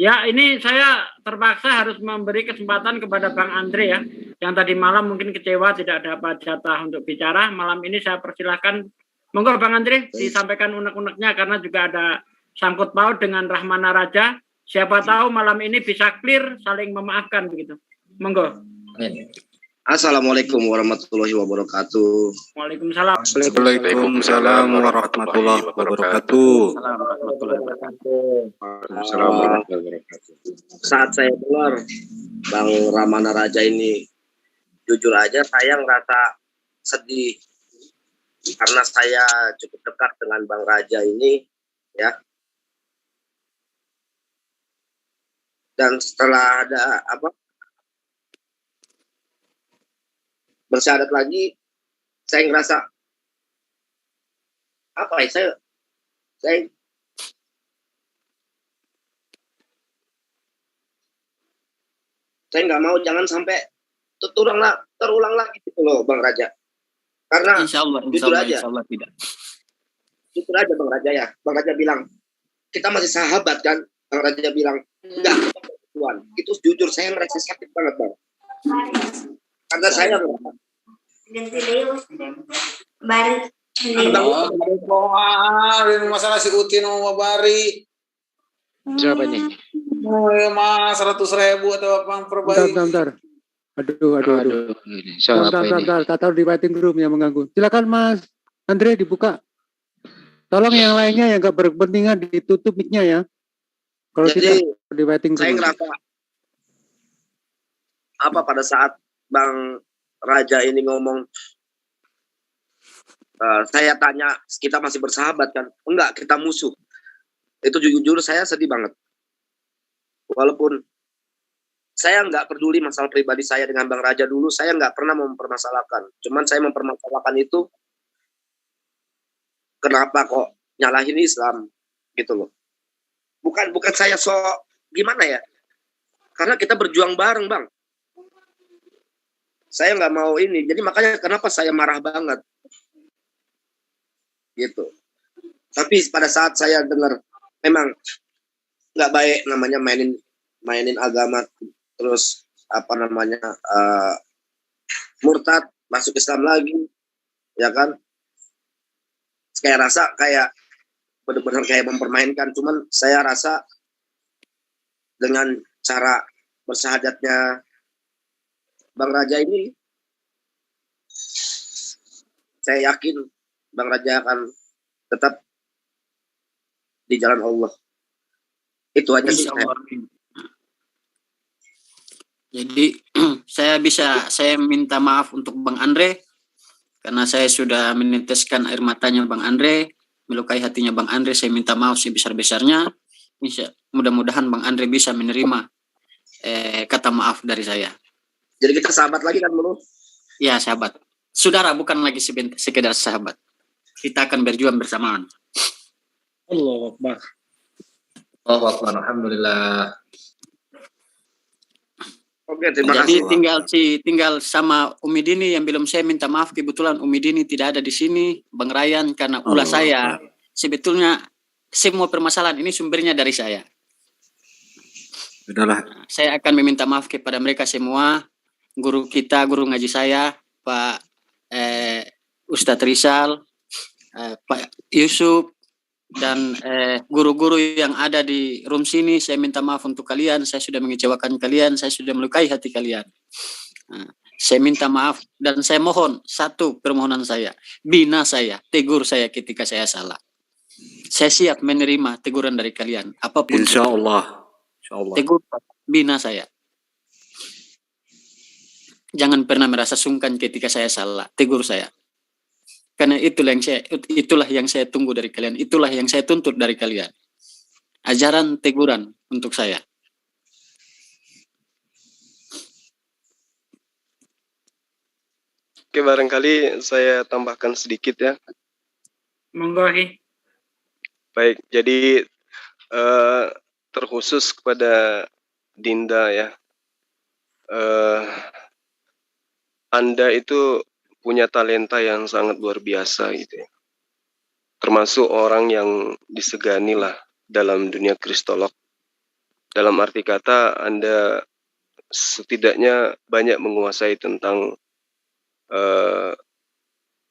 Ya, ini saya terpaksa harus memberi kesempatan kepada Bang Andre ya. Yang tadi malam mungkin kecewa tidak dapat jatah untuk bicara. Malam ini saya persilahkan. Monggo Bang Andre disampaikan unek-uneknya karena juga ada sangkut paut dengan Rahmana Raja. Siapa tahu malam ini bisa clear, saling memaafkan begitu. Monggo. Assalamualaikum warahmatullahi wabarakatuh. Waalaikumsalam. Waalaikumsalam warahmatullahi wabarakatuh. Saat saya dengar Bang Rahmana Raja ini, jujur aja saya ngerasa sedih karena saya cukup dekat dengan Bang Raja ini, ya. Dan setelah ada bersyahadat lagi, saya ngerasa saya nggak mau jangan sampai terulang lagi gitu loh Bang Raja. Karena insya Allah tidak. Jujur aja Bang Raja ya. Bang Raja bilang kita masih sahabat kan. Bang Raja bilang enggak Tuhan. Itu jujur saya ngerasa sakit banget Bang. Karena saya masalah si Utin mau Bari. Siapa nih? Mas 100.000 atau apa perbaiki? Bentar. Aduh. Bentar. Tahu di waiting room yang mengganggu. Silakan Mas Andre dibuka. Tolong yang lainnya yang nggak berkepentingan ditutup mic-nya ya. Kalau tidak di waiting room. Saya ngerasa pada saat Bang Raja ini ngomong, saya tanya kita masih bersahabat kan? Enggak, kita musuh. Itu jujur saya sedih banget. Walaupun saya nggak peduli masalah pribadi saya dengan Bang Raja dulu, saya nggak pernah mempermasalahkan. Cuman saya mempermasalahkan itu kenapa kok nyalahin Islam gitu loh. Bukan saya gimana ya? Karena kita berjuang bareng Bang. Saya nggak mau ini, jadi makanya kenapa saya marah banget, gitu. Tapi pada saat saya dengar memang nggak baik namanya mainin agama, terus murtad masuk Islam lagi, ya kan? Kayak rasa kayak benar-benar kayak mempermainkan. Cuman saya rasa dengan cara bersyahadatnya Bang Raja ini, saya yakin Bang Raja akan tetap di jalan Allah. Itu aja sih. Jadi saya minta maaf untuk Bang Andre karena saya sudah meneteskan air matanya Bang Andre. melukai hatinya Bang Andre, saya minta maaf sebesar-besarnya. Mudah-mudahan Bang Andre bisa menerima kata maaf dari saya. Jadi kita sahabat lagi kan, Bro? Ya, sahabat. Saudara, bukan lagi sekedar sahabat. Kita akan berjuang bersamaan. Allahu Akbar. Allahu Akbar. Alhamdulillah. Oke, terima Jadi kasih. tinggal sama Umi Dini yang belum saya minta maaf. Kebetulan Umi Dini tidak ada di sini, Bang Ryan, karena ulah saya. Sebetulnya semua permasalahan ini sumbernya dari saya. Sudahlah. Saya akan meminta maaf kepada mereka semua, guru kita, guru ngaji saya, Pak Ustadz Rizal, Pak Yusuf, dan guru-guru yang ada di room sini. Saya minta maaf untuk kalian, saya sudah mengecewakan kalian, saya sudah melukai hati kalian. Saya minta maaf dan saya mohon satu permohonan saya, bina saya, tegur saya ketika saya salah. Saya siap menerima teguran dari kalian, apapun. Insya Allah. Tegur, bina saya. Jangan pernah merasa sungkan ketika saya salah, tegur saya. Karena itulah yang saya tunggu dari kalian, itulah yang saya tuntut dari kalian. Ajaran teguran untuk saya. Oke, barangkali saya tambahkan sedikit ya. Monggo. Baik, jadi terkhusus kepada Dinda ya. Anda itu punya talenta yang sangat luar biasa gitu ya. Termasuk orang yang disegani lah dalam dunia kristolog. Dalam arti kata Anda setidaknya banyak menguasai tentang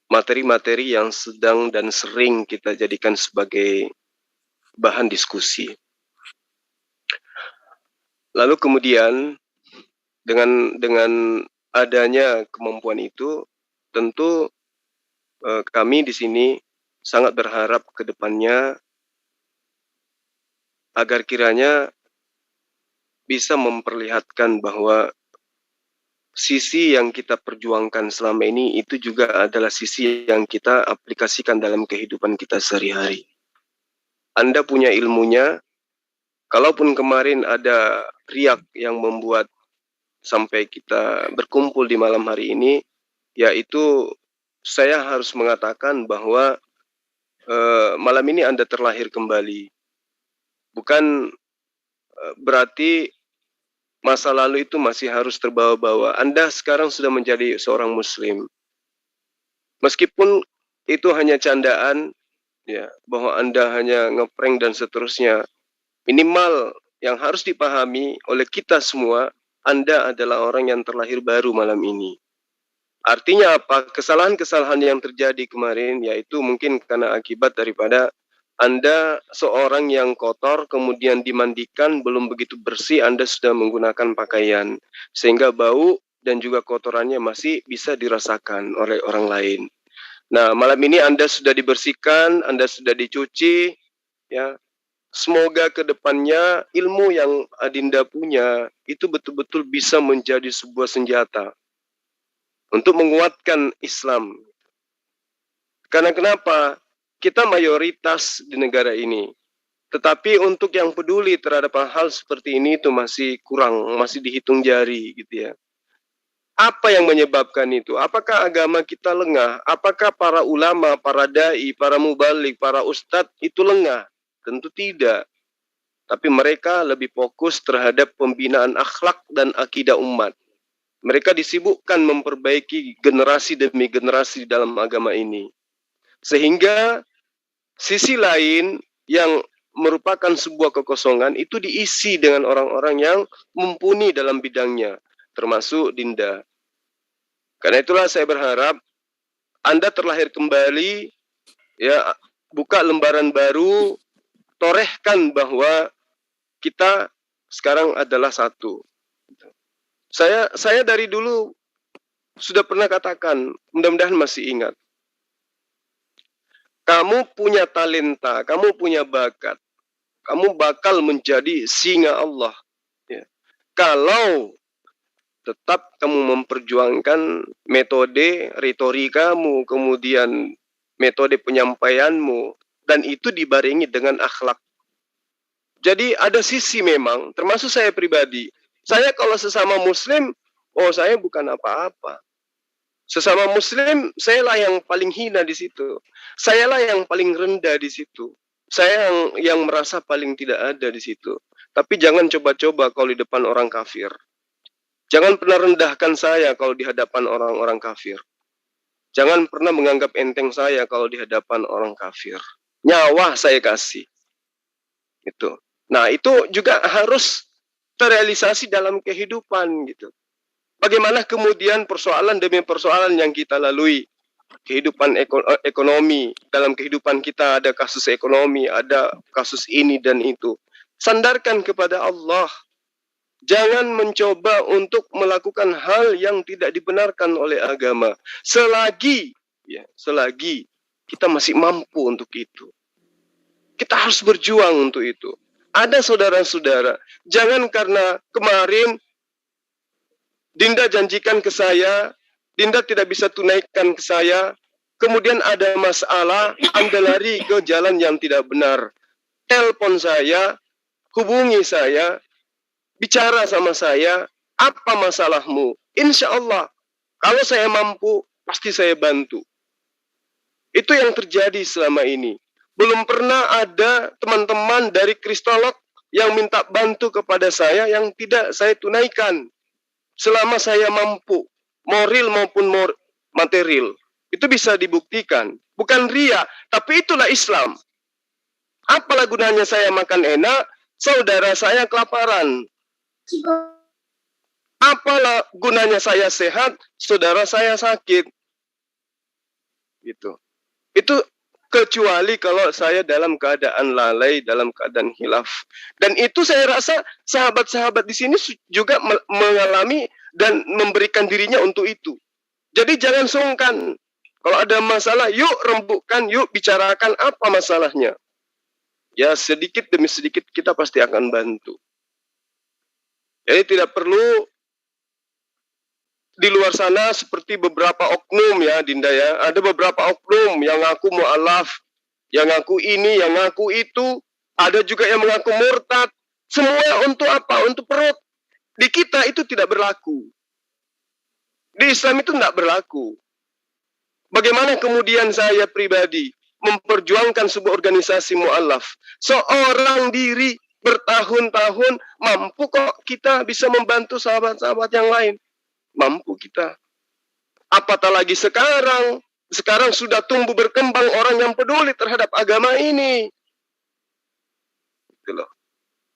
materi-materi yang sedang dan sering kita jadikan sebagai bahan diskusi. Lalu kemudian dengan adanya kemampuan itu, tentu kami di sini sangat berharap ke depannya agar kiranya bisa memperlihatkan bahwa sisi yang kita perjuangkan selama ini itu juga adalah sisi yang kita aplikasikan dalam kehidupan kita sehari-hari. Anda punya ilmunya, kalaupun kemarin ada riak yang membuat sampai kita berkumpul di malam hari ini, yaitu saya harus mengatakan bahwa malam ini Anda terlahir kembali. Bukan berarti masa lalu itu masih harus terbawa-bawa. Anda sekarang sudah menjadi seorang muslim. Meskipun itu hanya candaan, ya, bahwa Anda hanya ngeprank dan seterusnya, minimal yang harus dipahami oleh kita semua, Anda adalah orang yang terlahir baru malam ini. Artinya apa? Kesalahan-kesalahan yang terjadi kemarin, yaitu mungkin karena akibat daripada Anda seorang yang kotor, kemudian dimandikan, belum begitu bersih, Anda sudah menggunakan pakaian, sehingga bau dan juga kotorannya masih bisa dirasakan oleh orang lain. Nah, malam ini Anda sudah dibersihkan, Anda sudah dicuci, ya. Semoga ke depannya ilmu yang Adinda punya itu betul-betul bisa menjadi sebuah senjata untuk menguatkan Islam. Karena kenapa? Kita mayoritas di negara ini. Tetapi untuk yang peduli terhadap hal seperti ini itu masih kurang, masih dihitung jari gitu ya. Apa yang menyebabkan itu? Apakah agama kita lengah? Apakah para ulama, para dai, para mubalik, para ustadz itu lengah? Tentu tidak. Tapi mereka lebih fokus terhadap pembinaan akhlak dan akidah umat. Mereka disibukkan memperbaiki generasi demi generasi dalam agama ini. Sehingga sisi lain yang merupakan sebuah kekosongan itu diisi dengan orang-orang yang mumpuni dalam bidangnya, termasuk Dinda. Karena itulah saya berharap Anda terlahir kembali, ya, buka lembaran baru, torehkan bahwa kita sekarang adalah satu. Saya dari dulu sudah pernah katakan, mudah-mudahan masih ingat. Kamu punya talenta, kamu punya bakat, kamu bakal menjadi singa Allah. Ya. Kalau tetap kamu memperjuangkan metode retorikamu, kemudian metode penyampaianmu, dan itu dibarengi dengan akhlak. Jadi ada sisi memang, termasuk saya pribadi. Saya kalau sesama muslim, oh saya bukan apa-apa. Sesama muslim, sayalah yang paling hina di situ. Sayalah yang paling rendah di situ. Saya yang merasa paling tidak ada di situ. Tapi jangan coba-coba kalau di depan orang kafir. Jangan pernah rendahkan saya kalau di hadapan orang-orang kafir. Jangan pernah menganggap enteng saya kalau di hadapan orang kafir. Nyawa saya kasih. Itu. Nah, itu juga harus terrealisasi dalam kehidupan gitu. Bagaimana kemudian persoalan demi persoalan yang kita lalui. Kehidupan ekonomi, dalam kehidupan kita ada kasus ekonomi, ada kasus ini dan itu. Sandarkan kepada Allah. Jangan mencoba untuk melakukan hal yang tidak dibenarkan oleh agama. Selagi kita masih mampu untuk itu. Kita harus berjuang untuk itu. Ada saudara-saudara, jangan karena kemarin Dinda janjikan ke saya, Dinda tidak bisa tunaikan ke saya, kemudian ada masalah, Anda lari ke jalan yang tidak benar. Telepon saya, hubungi saya, bicara sama saya, apa masalahmu? Insya Allah, kalau saya mampu, pasti saya bantu. Itu yang terjadi selama ini. Belum pernah ada teman-teman dari kristolog yang minta bantu kepada saya yang tidak saya tunaikan. Selama saya mampu, moral maupun material. Itu bisa dibuktikan. Bukan ria, tapi itulah Islam. Apalah gunanya saya makan enak, saudara saya kelaparan. Apalah gunanya saya sehat, saudara saya sakit. Gitu. Itu kecuali kalau saya dalam keadaan lalai, dalam keadaan hilaf. Dan itu saya rasa sahabat-sahabat di sini juga mengalami dan memberikan dirinya untuk itu. Jadi jangan sungkan. Kalau ada masalah, yuk rembukkan, yuk bicarakan apa masalahnya. Ya sedikit demi sedikit kita pasti akan bantu. Jadi tidak perlu di luar sana seperti beberapa oknum ya Dinda ya. Ada beberapa oknum yang ngaku mu'alaf, yang ngaku ini, yang ngaku itu. Ada juga yang mengaku murtad. Semua untuk apa? Untuk perut. Di kita itu tidak berlaku. Di Islam itu tidak berlaku. Bagaimana kemudian saya pribadi memperjuangkan sebuah organisasi mu'alaf. Seorang diri bertahun-tahun mampu kok kita bisa membantu sahabat-sahabat yang lain. Mampu kita. Apatah lagi sekarang sudah tumbuh berkembang orang yang peduli terhadap agama ini. Gitu loh.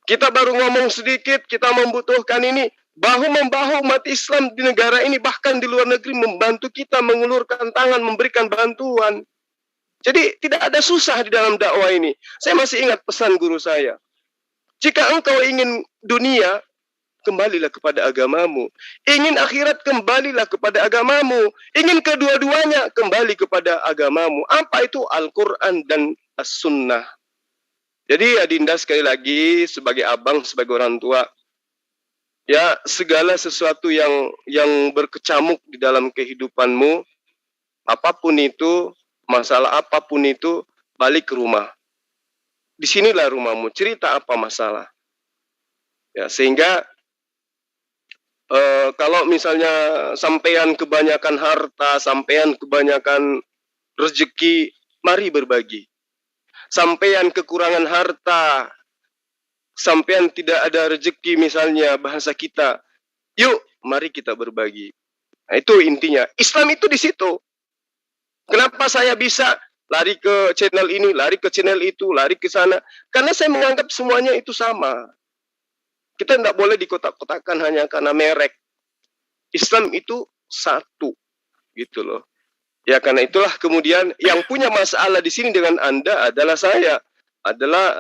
Kita baru ngomong sedikit, kita membutuhkan ini. Bahu-membahu umat Islam di negara ini, bahkan di luar negeri membantu kita mengulurkan tangan, memberikan bantuan. Jadi tidak ada susah di dalam dakwah ini. Saya masih ingat pesan guru saya. Jika engkau ingin dunia, kembalilah kepada agamamu. Ingin akhirat, kembalilah kepada agamamu. Ingin kedua-duanya, kembali kepada agamamu. Apa itu? Al-Quran dan As-Sunnah. Jadi Adinda sekali lagi, sebagai abang, sebagai orang tua, ya segala sesuatu yang berkecamuk di dalam kehidupanmu, apapun itu, masalah apapun itu, balik ke rumah. Disinilah rumahmu, cerita apa masalah. Ya, sehingga kalau misalnya sampean kebanyakan harta, sampean kebanyakan rezeki, mari berbagi. Sampean kekurangan harta, sampean tidak ada rezeki misalnya bahasa kita, yuk mari kita berbagi. Nah, itu intinya. Islam itu di situ. Kenapa saya bisa lari ke channel ini, lari ke channel itu, lari ke sana? Karena saya menganggap semuanya itu sama. Kita tidak boleh dikotak-kotakkan hanya karena merek. Islam itu satu, gitu loh. Ya karena itulah kemudian yang punya masalah di sini dengan Anda adalah saya, adalah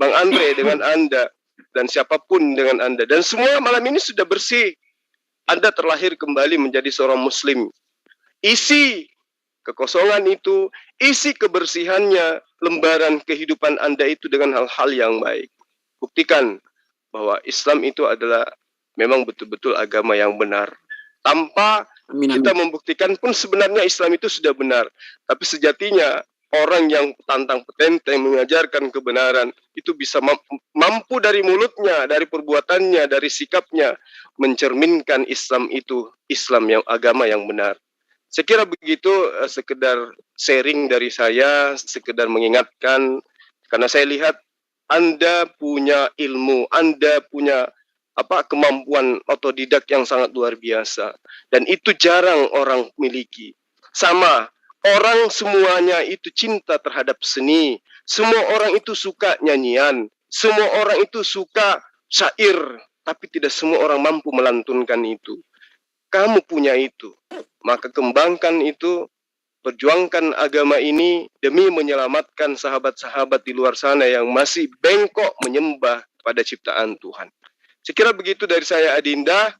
Bang Andre dengan Anda, dan siapapun dengan Anda. Dan semua malam ini sudah bersih. Anda terlahir kembali menjadi seorang Muslim. Isi kekosongan itu, isi kebersihannya, lembaran kehidupan Anda itu dengan hal-hal yang baik. Buktikan bahwa Islam itu adalah memang betul-betul agama yang benar. Tanpa kita membuktikan pun sebenarnya Islam itu sudah benar. Tapi sejatinya orang yang tantang petenteng mengajarkan kebenaran itu bisa mampu dari mulutnya, dari perbuatannya, dari sikapnya mencerminkan Islam itu Islam yang agama yang benar. Saya kira begitu, sekedar sharing dari saya, sekedar mengingatkan, karena saya lihat Anda punya ilmu, Anda punya kemampuan otodidak yang sangat luar biasa, dan itu jarang orang miliki. Sama, orang semuanya itu cinta terhadap seni, semua orang itu suka nyanyian, semua orang itu suka syair, tapi tidak semua orang mampu melantunkan itu. Kamu punya itu, maka kembangkan itu, perjuangkan agama ini demi menyelamatkan sahabat-sahabat di luar sana yang masih bengkok menyembah pada ciptaan Tuhan. Saya kira begitu dari saya, Adinda.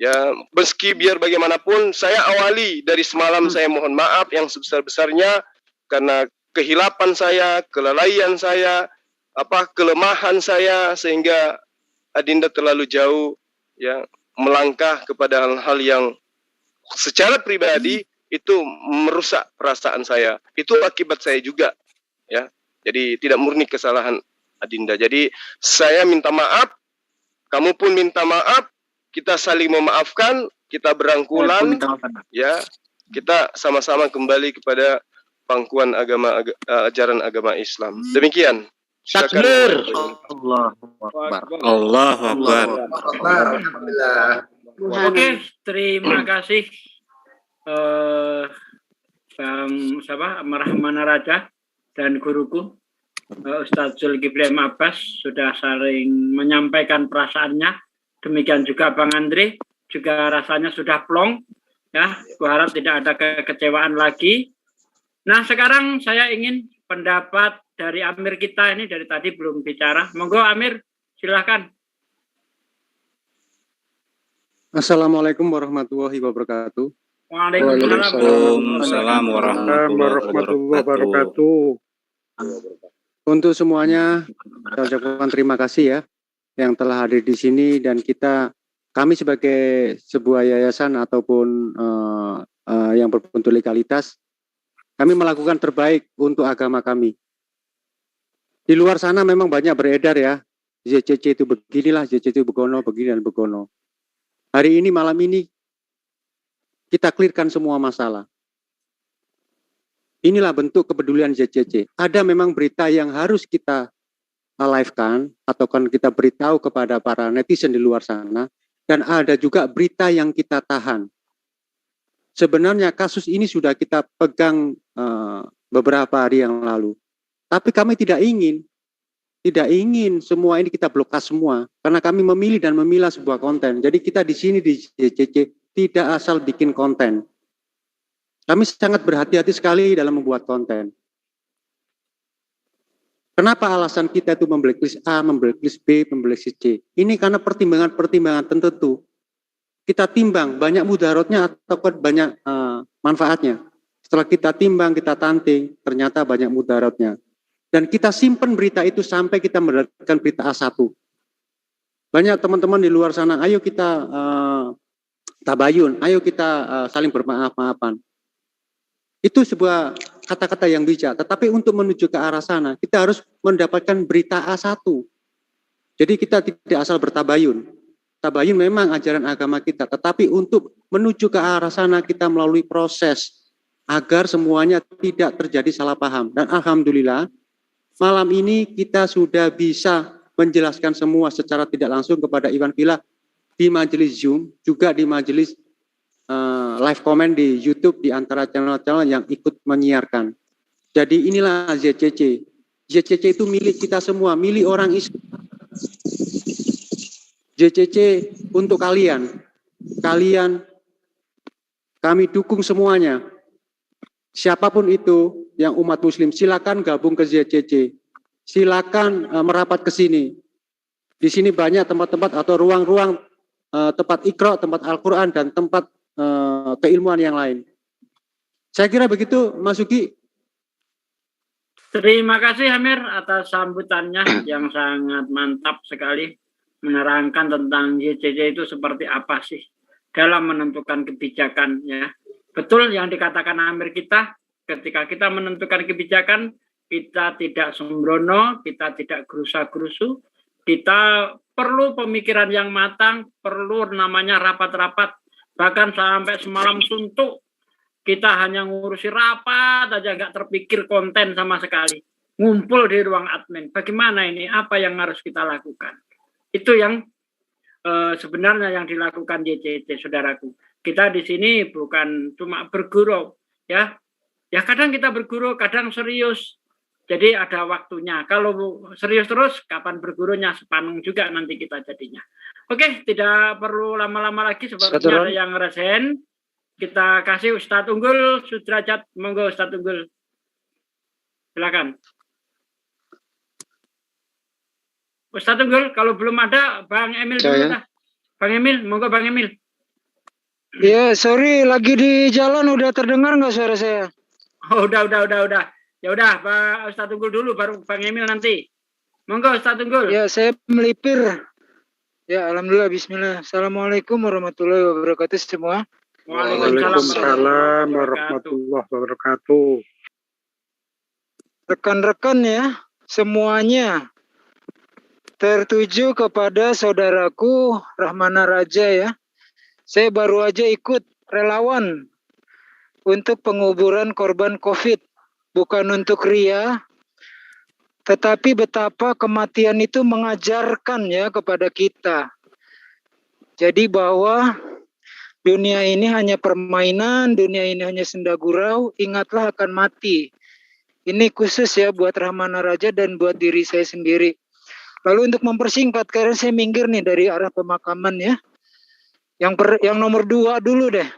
Ya, meski biar bagaimanapun, saya awali dari semalam, saya mohon maaf yang sebesar-besarnya karena kehilapan saya, kelalaian saya, kelemahan saya, sehingga Adinda terlalu jauh ya melangkah kepada hal-hal yang secara pribadi itu merusak perasaan saya. Itu akibat saya juga ya. Jadi tidak murni kesalahan Adinda. Jadi saya minta maaf, kamu pun minta maaf, kita saling memaafkan, kita berangkulan ya. Kita sama-sama kembali kepada pangkuan ajaran agama Islam. Demikian. Takbir. Allahu Akbar. Oke, terima kasih Bang Rahmana Raja dan guruku Ustadz Zulkifli Abbas sudah saling menyampaikan perasaannya. Demikian juga Bang Andre, juga rasanya sudah plong ya. Kuharap tidak ada kekecewaan lagi. Nah, sekarang saya ingin pendapat dari Amir kita ini, dari tadi belum bicara. Monggo Amir, silakan. Assalamualaikum warahmatullahi wabarakatuh. Waalaikumsalam warahmatullahi wabarakatuh. Untuk semuanya, saya ucapkan terima kasih ya yang telah hadir di sini, dan kami sebagai sebuah yayasan ataupun yang berbentuk legalitas, kami melakukan terbaik untuk agama kami. Di luar sana memang banyak beredar ya, ZCC itu beginilah, ZCC itu begono, begini dan begono. Hari ini, malam ini, kita clearkan semua masalah. Inilah bentuk kepedulian ZCC. Ada memang berita yang harus kita live-kan, atau kan kita beritahu kepada para netizen di luar sana, dan ada juga berita yang kita tahan. Sebenarnya kasus ini sudah kita pegang beberapa hari yang lalu. Tapi kami tidak ingin semua ini kita blokasi semua, karena kami memilih dan memilah sebuah konten. Jadi kita di sini di ZCC tidak asal bikin konten. Kami sangat berhati-hati sekali dalam membuat konten. Kenapa alasan kita itu memblacklist A, memblacklist B, memblacklist C? Ini karena pertimbangan-pertimbangan tertentu. Kita timbang banyak mudaratnya atau banyak manfaatnya. Setelah kita timbang, kita tanting, ternyata banyak mudaratnya. Dan kita simpan berita itu sampai kita mendapatkan berita A1. Banyak teman-teman di luar sana, ayo kita tabayun, ayo kita saling bermaaf-maafan. Itu sebuah kata-kata yang bijak, tetapi untuk menuju ke arah sana, kita harus mendapatkan berita A1. Jadi kita tidak asal bertabayun. Tabayun memang ajaran agama kita, tetapi untuk menuju ke arah sana, kita melalui proses agar semuanya tidak terjadi salah paham. Dan alhamdulillah, malam ini kita sudah bisa menjelaskan semua secara tidak langsung kepada Iwan Villa di majelis Zoom, juga di majelis live comment di YouTube di antara channel-channel yang ikut menyiarkan. Jadi inilah ZCC. ZCC itu milik kita semua, milik orang Islam. ZCC untuk kalian. Kalian kami dukung semuanya. Siapapun itu yang umat muslim, silakan gabung ke ZCC. Silakan merapat ke sini. Di sini banyak tempat-tempat atau ruang-ruang tempat Iqra, tempat Al-Quran, dan tempat keilmuan yang lain. Saya kira begitu, Mas Uki. Terima kasih Amir atas sambutannya yang sangat mantap sekali, menerangkan tentang YCC itu seperti apa sih dalam menentukan kebijakan ya. Betul yang dikatakan Amir kita, ketika kita menentukan kebijakan, kita tidak sembrono, kita tidak gerusa-gerusu, kita perlu pemikiran yang matang, perlu namanya rapat-rapat, bahkan sampai semalam suntuk, kita hanya ngurusi rapat aja, nggak terpikir konten sama sekali. Ngumpul di ruang admin, bagaimana ini, apa yang harus kita lakukan? Itu yang sebenarnya yang dilakukan YCC, saudaraku. Kita di sini bukan cuma bergurau, ya. Ya kadang kita bergurau, kadang serius. Jadi ada waktunya. Kalau serius terus, kapan bergurunya sepaneng juga nanti kita jadinya. Oke, tidak perlu lama-lama lagi. Sepertinya ada yang resen. Kita kasih Ustadz Unggul, Sudrajat. Monggo Ustadz Unggul. Silakan. Ustadz Unggul, kalau belum ada, Bang Emil dulu. Bang Emil, monggo Bang Emil. Ya, sorry, lagi di jalan. Udah terdengar nggak suara saya? Oh, udah. Ya udah, Pak Ustadz Unggul dulu, baru Bang Emil nanti. Monggo Ustadz Unggul. Ya, saya melipir. Ya, alhamdulillah, bismillah. Assalamualaikum warahmatullahi wabarakatuh semua. Waalaikumsalam warahmatullahi wabarakatuh. Rekan-rekan ya, semuanya tertuju kepada saudaraku Rahmana Raja ya. Saya baru aja ikut relawan untuk penguburan korban COVID. Bukan untuk ria, tetapi betapa kematian itu mengajarkan ya kepada kita. Jadi bahwa dunia ini hanya permainan, dunia ini hanya senda gurau, ingatlah akan mati. Ini khusus ya buat Rahmana Raja dan buat diri saya sendiri. Lalu untuk mempersingkat, karena saya minggir nih dari arah pemakaman ya. Yang nomor 2 dulu deh.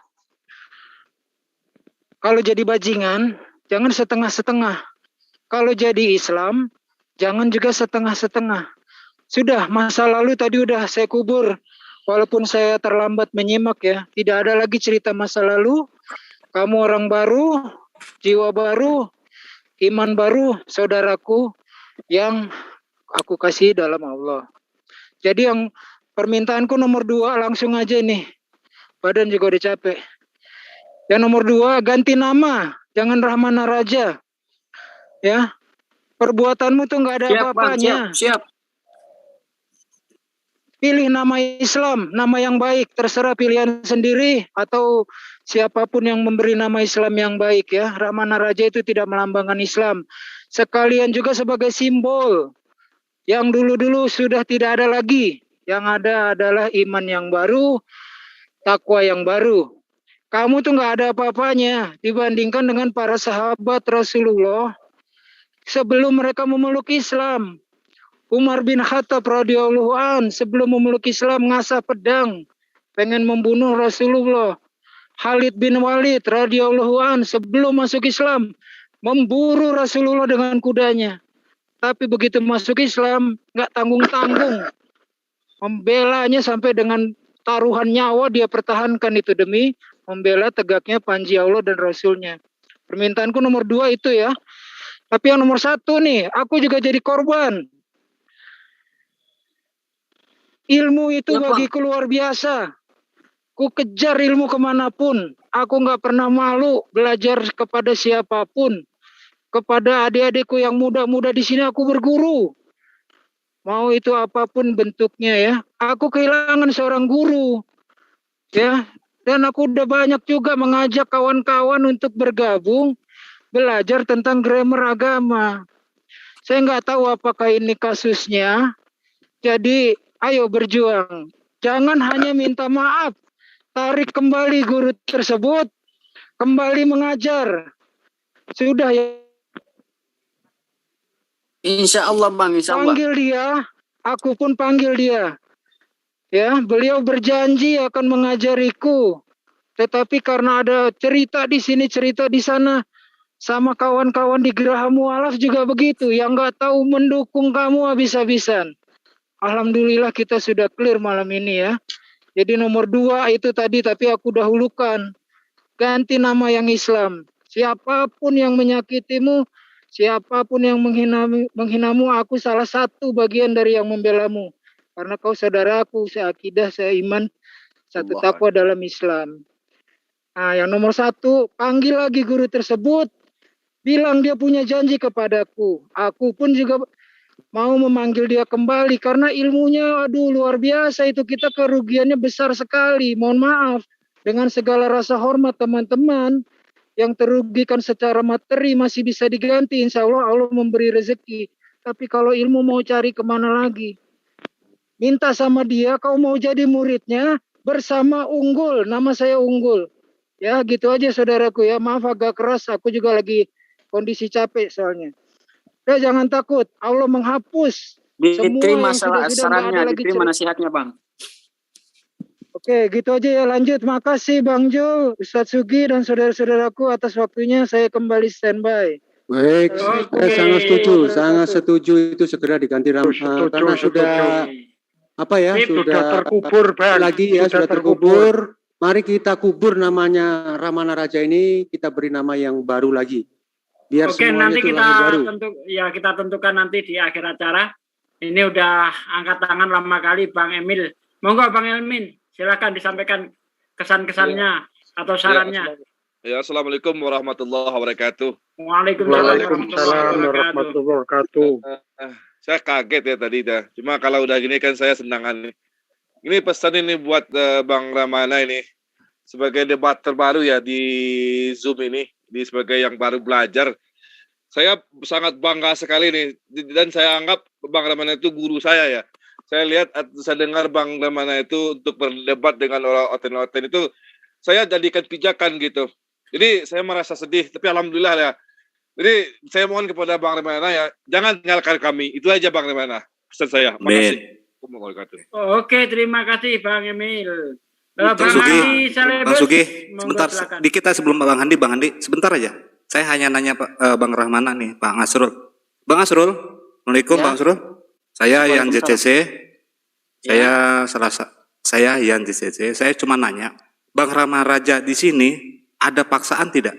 Kalau jadi bajingan, jangan setengah-setengah. Kalau jadi Islam, jangan juga setengah-setengah. Sudah, masa lalu tadi udah saya kubur. Walaupun saya terlambat menyimak ya. Tidak ada lagi cerita masa lalu. Kamu orang baru, jiwa baru, iman baru, saudaraku yang aku kasih dalam Allah. Jadi yang permintaanku nomor 2 langsung aja nih. Badan juga udah capek. Yang nomor 2, ganti nama. Jangan Rahmana Raja. Ya. Perbuatanmu tuh nggak ada apa-apanya. Siap. Pilih nama Islam, nama yang baik. Terserah pilihan sendiri atau siapapun yang memberi nama Islam yang baik ya. Rahmana Raja itu tidak melambangkan Islam. Sekalian juga sebagai simbol. Yang dulu-dulu sudah tidak ada lagi. Yang ada adalah iman yang baru, takwa yang baru. Kamu tuh nggak ada apa-apanya dibandingkan dengan para sahabat Rasulullah sebelum mereka memeluk Islam. Umar bin Khattab radhiyallahu an sebelum memeluk Islam ngasah pedang pengen membunuh Rasulullah. Khalid bin Walid radhiyallahu an sebelum masuk Islam memburu Rasulullah dengan kudanya. Tapi begitu masuk Islam nggak tanggung-tanggung, membelanya sampai dengan taruhan nyawa dia pertahankan itu demi membela tegaknya panji Allah dan Rasulnya. Permintaanku nomor 2 itu ya. Tapi yang nomor 1 nih, aku juga jadi korban. Ilmu itu bagiku luar biasa. Ku kejar ilmu kemanapun. Aku nggak pernah malu belajar kepada siapapun. Kepada adik-adikku yang muda-muda di sini aku berguru. Mau itu apapun bentuknya ya. Aku kehilangan seorang guru. Ya. Dan aku udah banyak juga mengajak kawan-kawan untuk bergabung belajar tentang grammar agama. Saya nggak tahu apakah ini kasusnya. Jadi ayo berjuang. Jangan hanya minta maaf. Tarik kembali guru tersebut. Kembali mengajar. Sudah ya. Insya Allah Bang, insya Allah. Panggil dia. Aku pun panggil dia. Ya, beliau berjanji akan mengajariku. Tetapi karena ada cerita di sini, cerita di sana, sama kawan-kawan di Geraha Mu'alaf juga begitu, yang nggak tahu mendukung kamu habis-habisan. Alhamdulillah kita sudah clear malam ini ya. Jadi nomor 2 itu tadi, tapi aku dahulukan. Ganti nama yang Islam. Siapapun yang menyakitimu, siapapun yang menghinamu, aku salah satu bagian dari yang membelamu. Karena kau saudaraku, seakidah, seiman, satu takwa dalam Islam. Nah, yang nomor 1, panggil lagi guru tersebut, bilang dia punya janji kepadaku. Aku pun juga mau memanggil dia kembali karena ilmunya aduh luar biasa itu, kita kerugiannya besar sekali. Mohon maaf, dengan segala rasa hormat teman-teman, yang terugikan secara materi masih bisa diganti, insya Allah Allah memberi rezeki. Tapi kalau ilmu mau cari kemana lagi? Minta sama dia, kau mau jadi muridnya bersama Unggul, nama saya Unggul. Ya gitu aja saudaraku ya, maaf agak keras, aku juga lagi kondisi capek soalnya. Ya jangan takut, Allah menghapus Diterima semua yang sarannya, ada lagi diterima nasihatnya Bang. Oke, gitu aja ya, lanjut. Makasih Bang Jo, Ustadz Sugi dan saudara-saudaraku atas waktunya. Saya kembali standby. Baik, saya sangat setuju itu segera diganti karena sudah apa ya, sudah terkubur lagi ya, sudah terkubur. Mari kita kubur namanya Ramana Raja ini, kita beri nama yang baru lagi. Biar Oke, semuanya nanti itu kita baru. kita tentukan nanti di akhir acara. Ini udah angkat tangan lama kali Bang Emil. Monggo Bang Elmin, silakan disampaikan kesan-kesannya atau sarannya. Ya, Assalamualaikum warahmatullahi wabarakatuh. Waalaikumsalam warahmatullahi wabarakatuh. Saya kaget ya tadi dah. Cuma kalau udah gini kan saya senangan nih. Ini pesan ini buat Bang Ramana ini sebagai debat terbaru ya di Zoom ini, sebagai yang baru belajar. Saya sangat bangga sekali nih, dan saya anggap Bang Ramana itu guru saya ya. Saya lihat, saya dengar Bang Ramana itu untuk berdebat dengan orang oten-oten itu, saya jadikan pijakan gitu. Jadi saya merasa sedih, tapi alhamdulillah ya. Jadi saya mohon kepada Bang Ramana ya, jangan tinggalkan kami. Itu aja Bang Ramana, pesan saya. Makasih. Oke, terima kasih Bang Emil. Bang Handi Salebes, Bang Sugi, sebentar, silakan. di kita sebelum Bang Handi, sebentar aja. Saya hanya nanya Bang Rahmana nih, Bang Asrul. Bang Asrul, Assalamualaikum Bang Asrul. Saya Yan JCC. Saya Yan JCC. Saya cuma nanya, Bang Ramana Raja di sini ada paksaan tidak?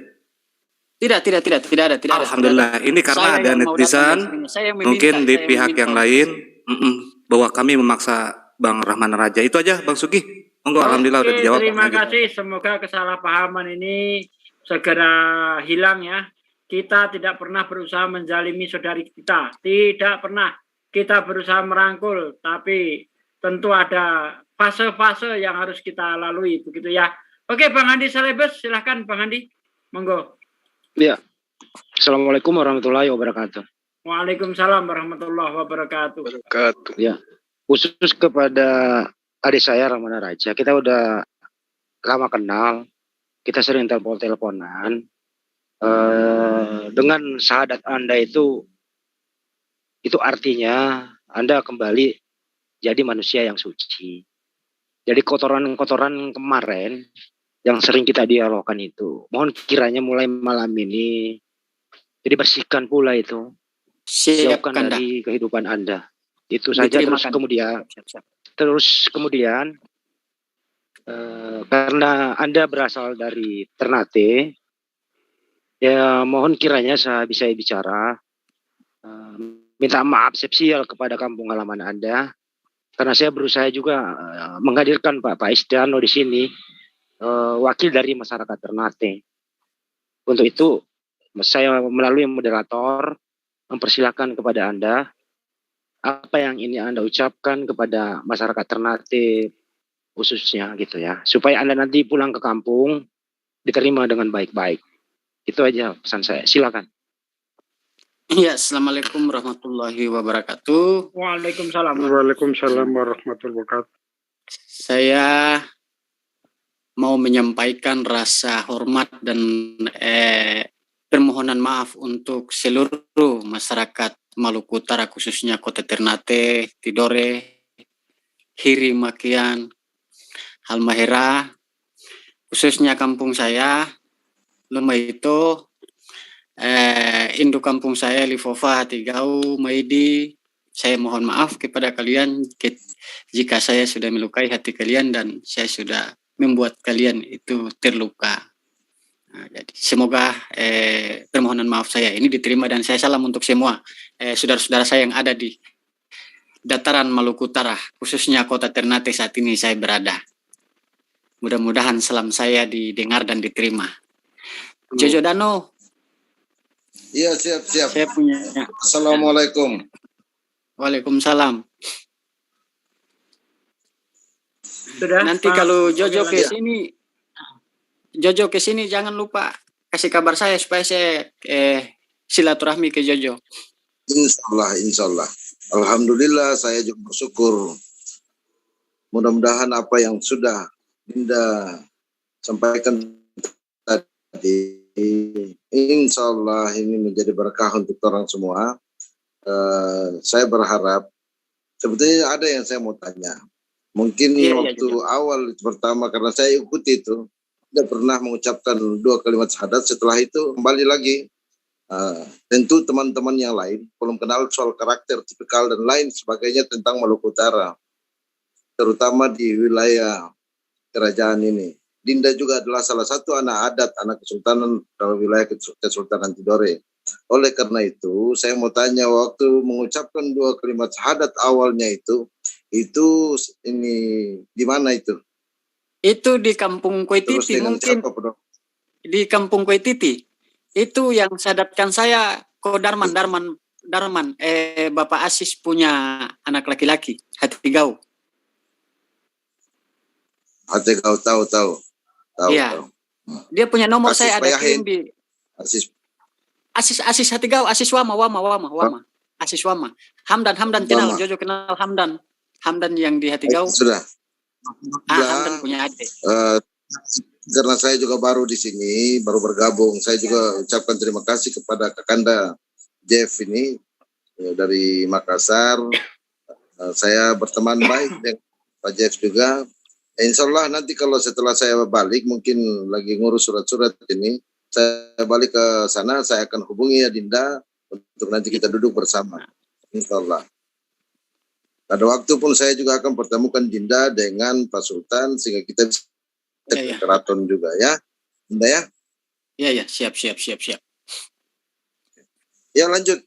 Tidak ada. Alhamdulillah. Ini karena ada netizen, mungkin di pihak yang lain, bahwa kami memaksa Bang Ramana Raja. Itu aja Bang Sugi. Monggo, alhamdulillah udah dijawab. Terima kasih. Semoga kesalahpahaman ini segera hilang ya. Kita tidak pernah berusaha menzalimi saudari kita. Tidak pernah. Kita berusaha merangkul. Tapi tentu ada fase-fase yang harus kita lalui. Begitu ya. Oke, Bang Handi Salebes. Silahkan Bang Handi. Monggo. Ya. Assalamualaikum warahmatullahi wabarakatuh. Waalaikumsalam warahmatullahi wabarakatuh. Ya. Khusus kepada adik saya Ramana Raja, kita udah lama kenal, kita sering telepon-teleponan. Dengan syahadat Anda itu artinya Anda kembali jadi manusia yang suci. Jadi kotoran-kotoran kemarin yang sering kita dialogkan itu, mohon kiranya mulai malam ini jadi bersihkan pula itu. Siapkan dari kehidupan Anda. Itu saja. Terus kemudian karena Anda berasal dari Ternate, ya mohon kiranya saya bisa bicara, minta maaf spesial kepada kampung halaman Anda, karena saya berusaha juga menghadirkan Pak Isdano di sini, wakil dari masyarakat Ternate. Untuk itu saya melalui moderator mempersilahkan kepada Anda apa yang ini Anda ucapkan kepada masyarakat Ternate khususnya gitu ya, supaya Anda nanti pulang ke kampung diterima dengan baik-baik. Itu aja pesan saya. Silakan. Iya, assalamualaikum warahmatullahi wabarakatuh. Waalaikumsalam. Waalaikumsalam warahmatullahi wabarakatuh. Saya mau menyampaikan rasa hormat dan permohonan maaf untuk seluruh masyarakat Maluku Utara, khususnya Kota Ternate, Tidore, Hiri, Makian, Halmahera, khususnya kampung saya, Lumai itu, induk kampung saya, Lifofa, Hatigau, Maidi. Saya mohon maaf kepada kalian jika saya sudah melukai hati kalian dan saya sudah membuat kalian itu terluka. Nah, jadi semoga permohonan maaf saya ini diterima dan saya salam untuk semua saudara-saudara saya yang ada di dataran Maluku Utara, khususnya Kota Ternate saat ini saya berada. Mudah-mudahan salam saya didengar dan diterima. Jojo Dano, Iya, siap. Saya punya. Assalamualaikum. Waalaikumsalam. Sudah. Nanti kalau Jojo ke sini jangan lupa kasih kabar saya supaya saya silaturahmi ke Jojo. Insya Allah. Alhamdulillah saya juga bersyukur. Mudah-mudahan apa yang sudah Dinda sampaikan tadi, insya Allah ini menjadi berkah untuk orang semua. Saya berharap, sebetulnya ada yang saya mau tanya. Mungkin waktu awal pertama karena saya ikuti itu, tidak pernah mengucapkan 2 kalimat syahadat. Setelah itu kembali lagi. Tentu teman-teman yang lain belum kenal soal karakter, tipikal dan lain sebagainya tentang Maluku Utara, terutama di wilayah kerajaan ini. Dinda juga adalah salah satu anak adat, anak kesultanan dalam wilayah Kesultanan Tidore. Oleh karena itu, saya mau tanya, waktu mengucapkan 2 kalimat syahadat awalnya itu ini di mana itu? Itu di Kampung Koititi mungkin. Di Kampung Koititi. Itu yang sadatkan saya Ko Darman. Bapak Asis punya anak laki-laki, Hatigau. Hatigau tahu. Iya. Dia punya nomor Asis saya ada kirim di Asis Hatigau, Asis Wama. Asis Wama. Hamdan kenal, Jojo kenal Hamdan. Hamdan yang di Hatigau. Sudah. Hamdan punya adik. Karena saya juga baru di sini, baru bergabung, saya juga ucapkan terima kasih kepada Kakanda Jeff ini dari Makassar. Saya berteman baik dengan Pak Jeff juga. Insya Allah nanti kalau setelah saya balik, mungkin lagi ngurus surat-surat ini, saya balik ke sana, saya akan hubungi Dinda untuk nanti kita duduk bersama. Insya Allah. Pada waktu pun saya juga akan pertemukan Dinda dengan Pak Sultan sehingga kita bisa ke keraton juga ya, Dinda ya. Iya, siap. Ya lanjut.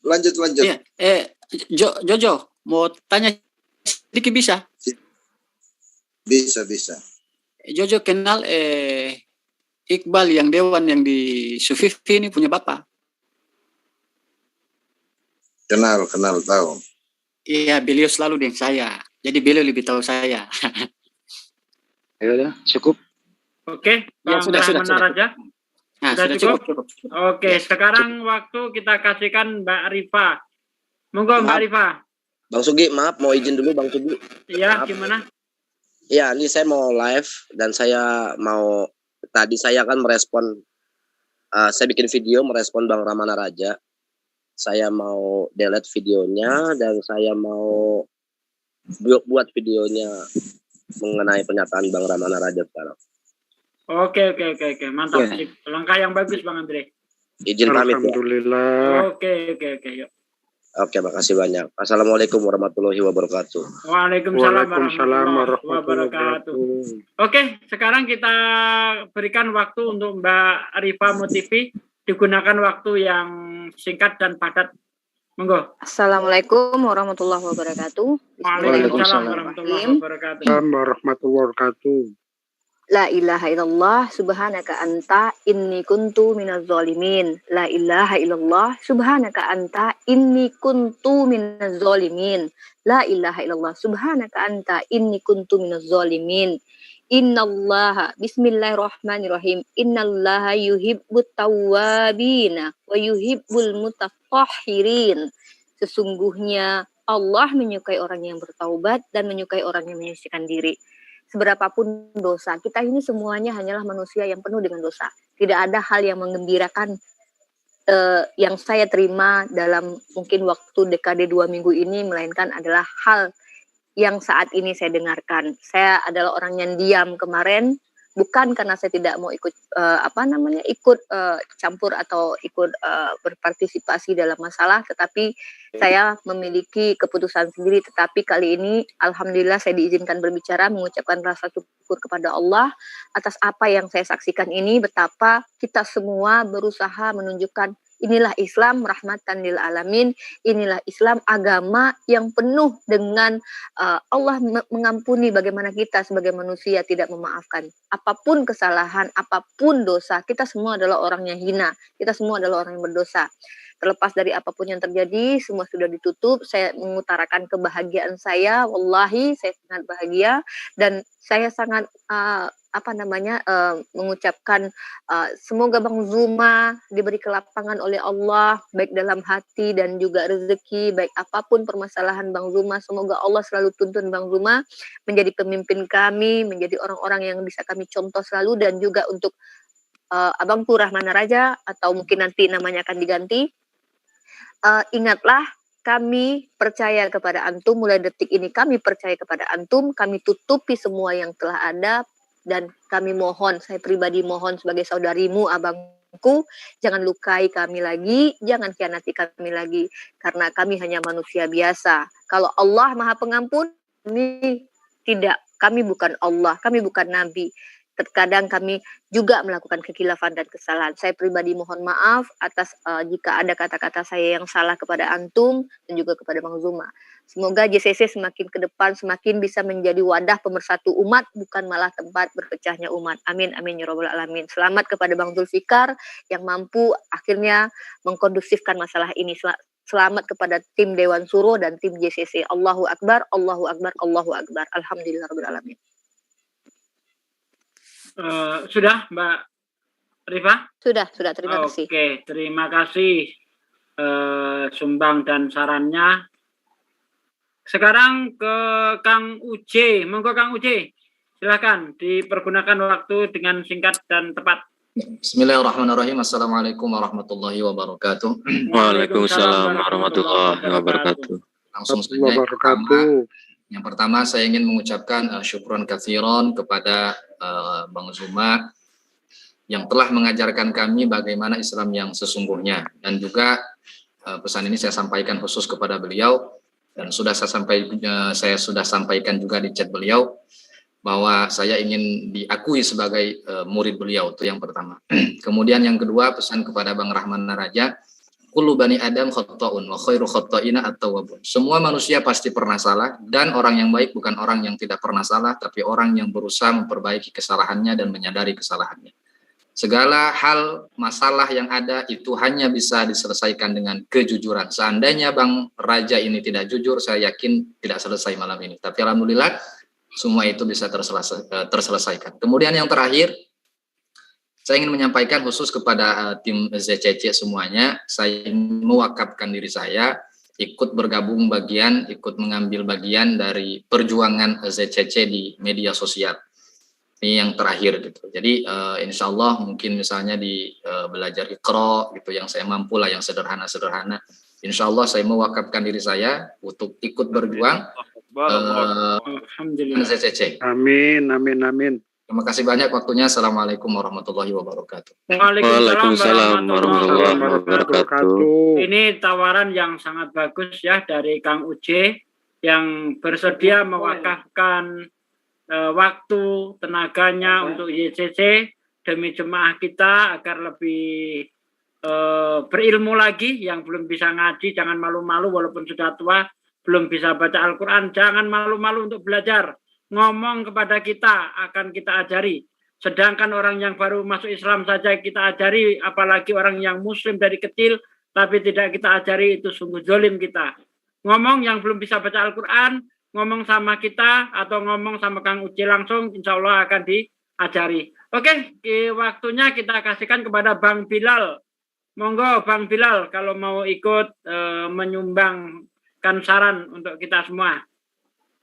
Iya, Jojo mau tanya sedikit bisa? Bisa. Jojo kenal Iqbal yang dewan yang di Sufifi ini punya bapak? Kenal tahu. Iya, beliau selalu dengan saya. Jadi beliau lebih tahu saya. Ya udah, cukup. Oke, ya, sudah. Raja. Nah, sudah cukup. Oke, sekarang waktu kita kasihkan Mbak Rifa. Monggo Mbak Rifa. Bang Sugi, maaf mau izin dulu Bang Sugi. Iya, gimana? Iya, ini saya mau live dan saya mau tadi saya akan merespon saya bikin video merespon Bang Ramana Raja. Saya mau delete videonya dan saya mau buat videonya mengenai pernyataan Bang Ramana Raja sekarang. Oke. Mantap. Yeah. Langkah yang bagus Bang Andre. Izin pamit ya. Alhamdulillah. Oke, yuk. Oke, makasih banyak. Assalamualaikum warahmatullahi wabarakatuh. Waalaikumsalam warahmatullahi wabarakatuh. Oke, sekarang kita berikan waktu untuk Mbak Rifa Motivi, digunakan waktu yang singkat dan padat. Monggo. Assalamualaikum warahmatullahi wabarakatuh. Waalaikumsalam warahmatullahi wabarakatuh. La ilaha illallah subhanaka anta inni kuntu minaz zalimin. La ilaha illallah subhanaka anta inni kuntu minaz zalimin. La ilaha illallah subhanaka anta inni kuntu minaz zalimin. Innallaha bismillahirrahmanirrahim. Innallaha yuhibbut tawwabina wa yuhibbul mutatahhirin. Sesungguhnya Allah menyukai orang yang bertaubat dan menyukai orang yang menyucikan diri. Seberapapun dosa, kita ini semuanya hanyalah manusia yang penuh dengan dosa. Tidak ada hal yang menggembirakan yang saya terima dalam mungkin waktu dekade 2 minggu ini, melainkan adalah hal yang saat ini saya dengarkan. Saya adalah orang yang diam kemarin, bukan karena saya tidak mau ikut campur atau ikut berpartisipasi dalam masalah, tetapi saya memiliki keputusan sendiri. Tetapi kali ini alhamdulillah saya diizinkan berbicara, mengucapkan rasa syukur kepada Allah atas apa yang saya saksikan ini, betapa kita semua berusaha menunjukkan Inilah Islam rahmatan lil alamin. Inilah Islam agama yang penuh dengan Allah mengampuni bagaimana kita sebagai manusia tidak memaafkan. Apapun kesalahan, apapun dosa, kita semua adalah orang yang hina. Kita semua adalah orang yang berdosa. Terlepas dari apapun yang terjadi, semua sudah ditutup. Saya mengutarakan kebahagiaan saya. Wallahi, saya sangat bahagia dan saya sangat mengucapkan semoga Bang Zuma diberi kelapangan oleh Allah, baik dalam hati dan juga rezeki, baik apapun permasalahan Bang Zuma. Semoga Allah selalu tuntun Bang Zuma menjadi pemimpin kami, menjadi orang-orang yang bisa kami contoh selalu, dan juga untuk Abangku Rahmana Raja, atau mungkin nanti namanya akan diganti. Ingatlah, kami percaya kepada antum, mulai detik ini kami percaya kepada antum, kami tutupi semua yang telah ada, dan kami mohon, saya pribadi mohon sebagai saudarimu, abangku, jangan lukai kami lagi, jangan khianati kami lagi, karena kami hanya manusia biasa. Kalau Allah Maha Pengampun, kami tidak, kami bukan Allah, kami bukan Nabi. Terkadang kami juga melakukan kekhilafan dan kesalahan. Saya pribadi mohon maaf atas jika ada kata-kata saya yang salah kepada antum dan juga kepada Bang Zuma. Semoga JCC semakin ke depan semakin bisa menjadi wadah pemersatu umat, bukan malah tempat berpecahnya umat. Amin, amin ya rabbal alamin. Selamat kepada Bang Zulfikar yang mampu akhirnya mengkondusifkan masalah ini. Selamat kepada tim Dewan Suro dan tim JCC. Allahu Akbar, Allahu Akbar, Allahu Akbar. Alhamdulillah rabbil alamin. Sudah Mbak Rifa? Sudah, terima kasih. Oke, terima kasih sumbang dan sarannya. Sekarang ke Kang Uce, monggo Kang Uce, silakan dipergunakan waktu dengan singkat dan tepat. Bismillahirrahmanirrahim. Assalamualaikum warahmatullahi wabarakatuh. Waalaikumsalam warahmatullahi wabarakatuh. Langsung saja yang pertama saya ingin mengucapkan syukron katsiron kepada Bang Zuma yang telah mengajarkan kami bagaimana Islam yang sesungguhnya, dan juga pesan ini saya sampaikan khusus kepada beliau, dan saya sudah sampaikan juga di chat beliau bahwa saya ingin diakui sebagai murid beliau. Itu yang pertama. Kemudian yang kedua, pesan kepada Bang Rahmana Raja, kullu bani Adam khata'un wa khairu khata'ina at-tawwabun. Semua manusia pasti pernah salah, dan orang yang baik bukan orang yang tidak pernah salah, tapi orang yang berusaha memperbaiki kesalahannya dan menyadari kesalahannya. Segala hal masalah yang ada itu hanya bisa diselesaikan dengan kejujuran. Seandainya Bang Raja ini tidak jujur, saya yakin tidak selesai malam ini. Tapi alhamdulillah semua itu bisa terselesaikan. Kemudian yang terakhir, saya ingin menyampaikan khusus kepada tim ZCC semuanya, saya mewakafkan diri saya ikut bergabung ikut mengambil bagian dari perjuangan ZCC di media sosial. Ini yang terakhir gitu. Jadi insya Allah mungkin misalnya di belajar Iqra gitu, yang saya mampu lah, yang sederhana-sederhana. Insya Allah saya mewakafkan diri saya untuk ikut berjuang ZCC. Amin, amin, amin. Terima kasih banyak waktunya. Assalamualaikum warahmatullahi wabarakatuh. Waalaikumsalam warahmatullahi wabarakatuh. Ini tawaran yang sangat bagus ya dari Kang Uce yang bersedia mewakafkan waktu, tenaganya untuk YCC demi jemaah kita agar lebih berilmu lagi. Yang belum bisa ngaji jangan malu-malu, walaupun sudah tua belum bisa baca Al-Quran, jangan malu-malu untuk belajar. Ngomong kepada kita akan kita ajari. Sedangkan orang yang baru masuk Islam saja kita ajari, apalagi orang yang muslim dari kecil tapi tidak kita ajari, itu sungguh zalim kita. Ngomong yang belum bisa baca Al-Quran, ngomong sama kita atau ngomong sama Kang Uci langsung, insya Allah akan diajari. Oke, waktunya kita kasihkan kepada Bang Bilal. Monggo Bang Bilal kalau mau ikut menyumbangkan saran untuk kita semua.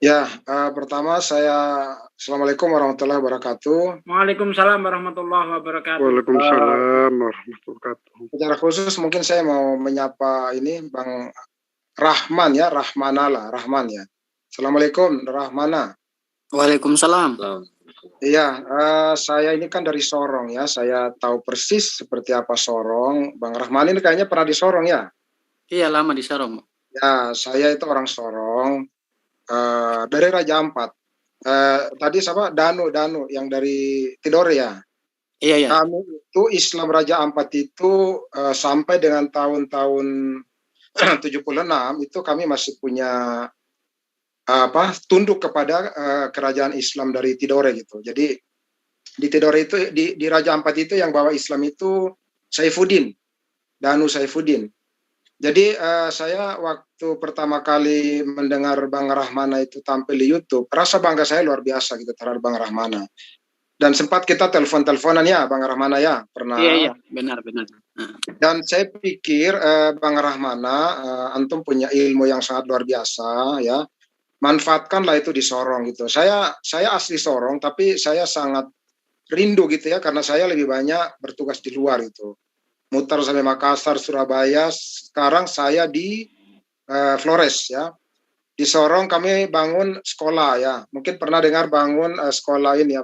Ya, pertama Assalamualaikum warahmatullahi wabarakatuh. Waalaikumsalam warahmatullahi wabarakatuh. Waalaikumsalam warahmatullahi wabarakatuh. Secara khusus mungkin saya mau menyapa ini Bang Rahman ya, Rahman ya. Assalamualaikum Rahmana. Waalaikumsalam. Iya, saya ini kan dari Sorong ya, saya tahu persis seperti apa Sorong. Bang Rahman ini kayaknya pernah di Sorong ya? Iya, lama di Sorong. Ya, saya itu orang Sorong. Dari Raja Ampat. Tadi siapa? Danu yang dari Tidore ya. Iya. Kami itu Islam Raja Ampat itu sampai dengan tahun-tahun 76 itu kami masih punya tunduk kepada kerajaan Islam dari Tidore gitu. Jadi di Tidore itu di Raja Ampat itu yang bawa Islam itu Saifuddin, Danu Saifuddin. Jadi saya waktu pertama kali mendengar Bang Rahmana itu tampil di YouTube, rasa bangga saya luar biasa gitu terhadap Bang Rahmana. Dan sempat kita telepon-teleponan ya Bang Rahmana ya, pernah. Iya, benar. Dan saya pikir Bang Rahmana, antum punya ilmu yang sangat luar biasa ya. Manfaatkanlah itu di Sorong gitu. Saya asli Sorong, tapi saya sangat rindu gitu ya, karena saya lebih banyak bertugas di luar gitu. Mutar sampai Makassar, Surabaya. Sekarang saya di Flores ya. Di Sorong kami bangun sekolah ya. Mungkin pernah dengar bangun sekolah ini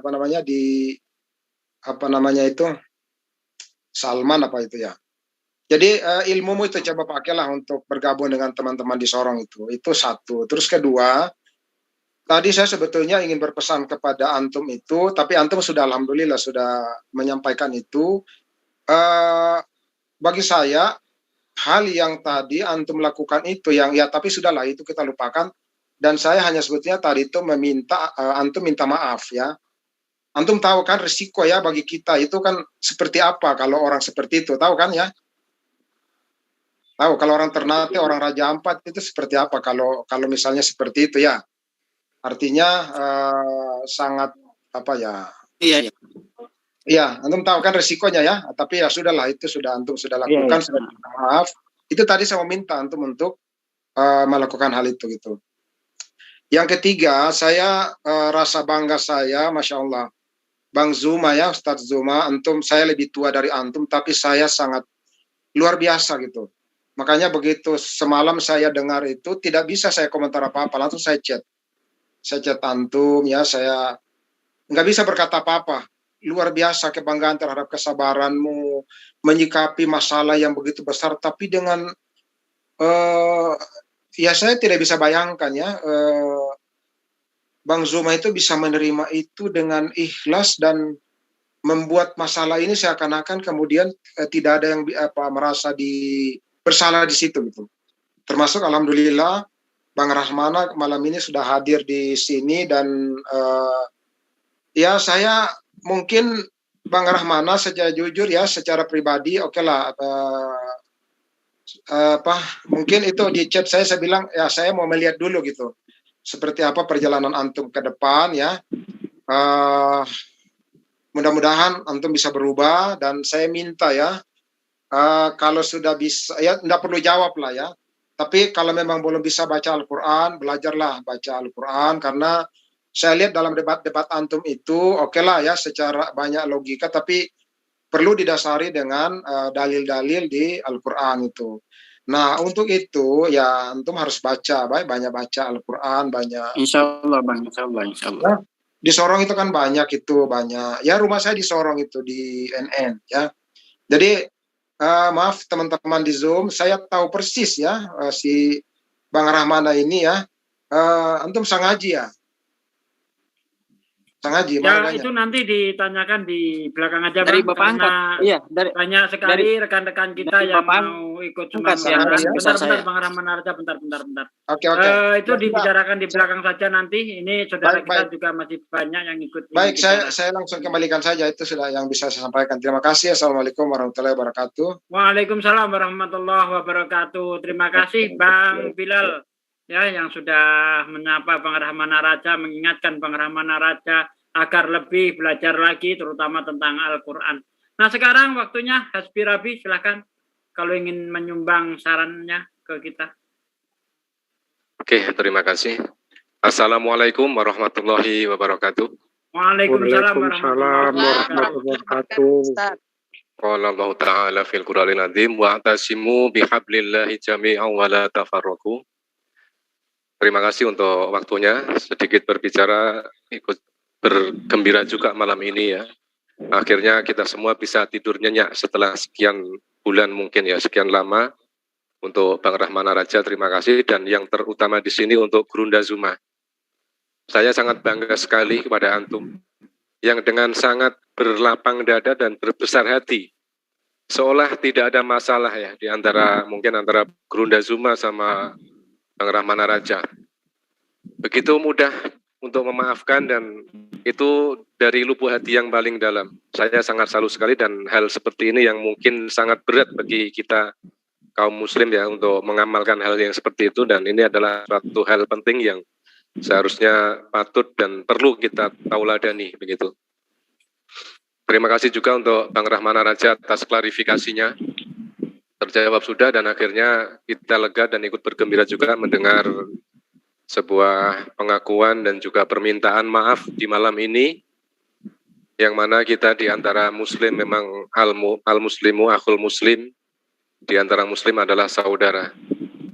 itu Salman apa itu ya. Jadi ilmumu itu coba pakailah untuk bergabung dengan teman-teman di Sorong itu. Itu satu. Terus kedua, tadi saya sebetulnya ingin berpesan kepada antum itu, tapi antum sudah alhamdulillah sudah menyampaikan itu. Bagi saya hal yang tadi antum lakukan itu yang ya tapi sudahlah itu kita lupakan, dan saya hanya sebetulnya tadi itu meminta antum minta maaf ya. Antum tahu kan risiko ya bagi kita itu kan seperti apa kalau orang seperti itu, tahu kan ya? Tahu kalau orang Ternate, orang Raja Ampat itu seperti apa kalau misalnya seperti itu ya. Artinya sangat apa ya? Iya. Iya, antum tahu kan resikonya ya, tapi ya sudahlah itu sudah antum sudah lakukan, sudah minta maaf. Itu tadi saya meminta antum untuk melakukan hal itu gitu. Yang ketiga, saya rasa bangga saya, Masya Allah, Bang Zuma ya, Ustadz Zuma, antum saya lebih tua dari antum, tapi saya sangat luar biasa gitu. Makanya begitu semalam saya dengar itu, tidak bisa saya komentar apa-apa, langsung saya chat antum ya, saya nggak bisa berkata apa-apa. Luar biasa kebanggaan terhadap kesabaranmu menyikapi masalah yang begitu besar, tapi dengan ya saya tidak bisa bayangkan ya Bang Zuma itu bisa menerima itu dengan ikhlas dan membuat masalah ini seakan-akan kemudian tidak ada yang merasa bersalah di situ gitu. Termasuk alhamdulillah Bang Rahmana malam ini sudah hadir di sini dan ya saya mungkin Bang Rahmana secara jujur ya, secara pribadi oke lah mungkin itu di chat saya bilang ya saya mau melihat dulu gitu seperti apa perjalanan antum ke depan ya. Mudah-mudahan antum bisa berubah, dan saya minta ya kalau sudah bisa ya tidak perlu jawab lah ya, tapi kalau memang belum bisa baca Al-Quran, belajarlah baca Al-Quran, karena saya lihat dalam debat-debat antum itu oke lah ya secara banyak logika, tapi perlu didasari dengan dalil-dalil di Al-Quran itu. Nah untuk itu ya antum harus baca, banyak baca Al-Quran, banyak. Insya Allah Bang, Insya Allah. Ya, di Sorong itu kan banyak ya, rumah saya di Sorong itu di NN ya. Jadi maaf teman-teman di Zoom, saya tahu persis ya si Bang Rahmana ini ya, antum sangaji ya. Sangaji, ya itu nanti ditanyakan di belakang aja dari Bang, Bapak angkat. Iya, banyak sekali rekan-rekan kita yang mau ikut sumbang. Bentar, Bang Rahman Arja, bentar. Oke. Itu dibicarakan di belakang saja nanti. Ini saudara kita juga masih banyak yang ikut. Baik, saya langsung kembalikan saja, itu sudah yang bisa saya sampaikan. Terima kasih. Assalamualaikum warahmatullahi wabarakatuh. Waalaikumsalam warahmatullahi wabarakatuh. Terima kasih Bang Bilal ya yang sudah menyapa Bang Rahmana Raja, mengingatkan Bang Rahmana Raja agar lebih belajar lagi terutama tentang Al-Quran. Nah sekarang waktunya Hasbi Rabi, silakan kalau ingin menyumbang sarannya ke kita. Oke, terima kasih. Assalamualaikum warahmatullahi wabarakatuh. Waalaikumsalam warahmatullahi wabarakatuh. Qala Allah Ta'ala fil Qur'anil Azim wa'tasimu bihablillahi jami'an wa la tafarraqu. Terima kasih untuk waktunya, sedikit berbicara, ikut bergembira juga malam ini ya. Akhirnya kita semua bisa tidur nyenyak setelah sekian bulan mungkin ya, sekian lama. Untuk Bang Rahmana Raja terima kasih, dan yang terutama di sini untuk Gurunda Zuma. Saya sangat bangga sekali kepada antum yang dengan sangat berlapang dada dan berbesar hati. Seolah tidak ada masalah ya di antara mungkin antara Gurunda Zuma sama Bang Rahmana Raja. Begitu mudah untuk memaafkan dan itu dari lubuk hati yang paling dalam. Saya sangat salut sekali dan hal seperti ini yang mungkin sangat berat bagi kita kaum muslim ya untuk mengamalkan hal yang seperti itu, dan ini adalah suatu hal penting yang seharusnya patut dan perlu kita tauladani begitu. Terima kasih juga untuk Bang Rahmana Raja atas klarifikasinya. Terjawab sudah dan akhirnya kita lega dan ikut bergembira juga mendengar sebuah pengakuan dan juga permintaan maaf di malam ini, yang mana kita di antara muslim memang al-muslimu akhul muslim, di antara muslim adalah saudara.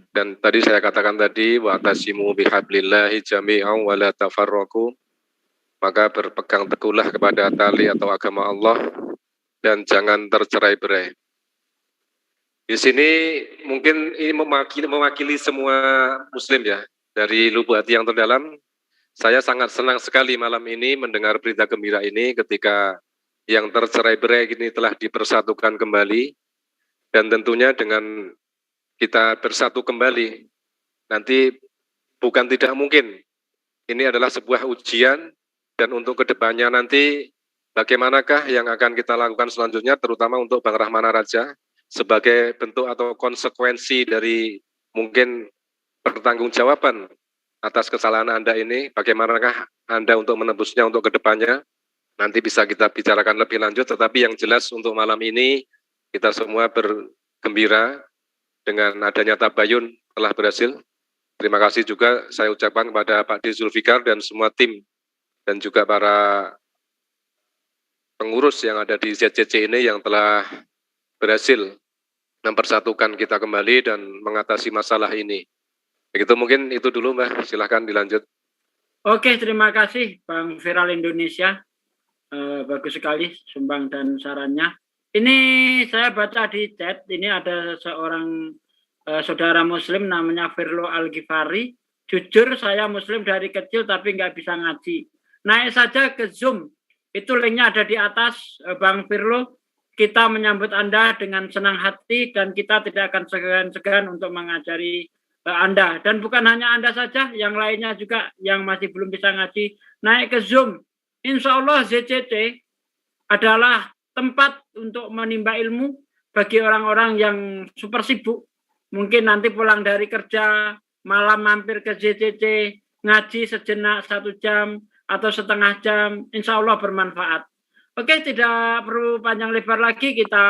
Dan tadi saya katakan tadi, wa'tasimu bihablillahi jami'an wa la tafarraqu, maka berpegang teguhlah kepada tali atau agama Allah dan jangan tercerai-berai. Di sini mungkin ini mewakili semua muslim ya. Dari lubuk hati yang terdalam, saya sangat senang sekali malam ini mendengar berita gembira ini ketika yang tercerai-berai ini telah dipersatukan kembali, dan tentunya dengan kita bersatu kembali, nanti bukan tidak mungkin, ini adalah sebuah ujian, dan untuk kedepannya nanti bagaimanakah yang akan kita lakukan selanjutnya, terutama untuk Bang Rahmana Raja, sebagai bentuk atau konsekuensi dari mungkin pertanggungjawaban atas kesalahan Anda ini, bagaimanakah Anda untuk menebusnya untuk kedepannya, nanti bisa kita bicarakan lebih lanjut, tetapi yang jelas untuk malam ini, kita semua bergembira dengan adanya tabayun telah berhasil. Terima kasih juga saya ucapkan kepada Pak D. Zulfikar dan semua tim, dan juga para pengurus yang ada di ZCC ini yang telah berhasil mempersatukan kita kembali dan mengatasi masalah ini. Begitu mungkin itu dulu Mbak, silahkan dilanjut. Oke, terima kasih Bang Viral Indonesia. Bagus sekali sumbang dan sarannya. Ini saya baca di chat, ini ada seorang saudara muslim namanya Firlo Al-Ghifari. Jujur saya muslim dari kecil tapi nggak bisa ngaji. Naik saja ke Zoom, itu linknya ada di atas Bang Firlo. Kita menyambut Anda dengan senang hati dan kita tidak akan segan-segan untuk mengajari Anda, dan bukan hanya Anda saja, yang lainnya juga yang masih belum bisa ngaji, naik ke Zoom. Insya Allah ZCC adalah tempat untuk menimba ilmu bagi orang-orang yang super sibuk. Mungkin nanti pulang dari kerja, malam mampir ke ZCC, ngaji sejenak 1 jam atau setengah jam, insya Allah bermanfaat. Oke, tidak perlu panjang lebar lagi, kita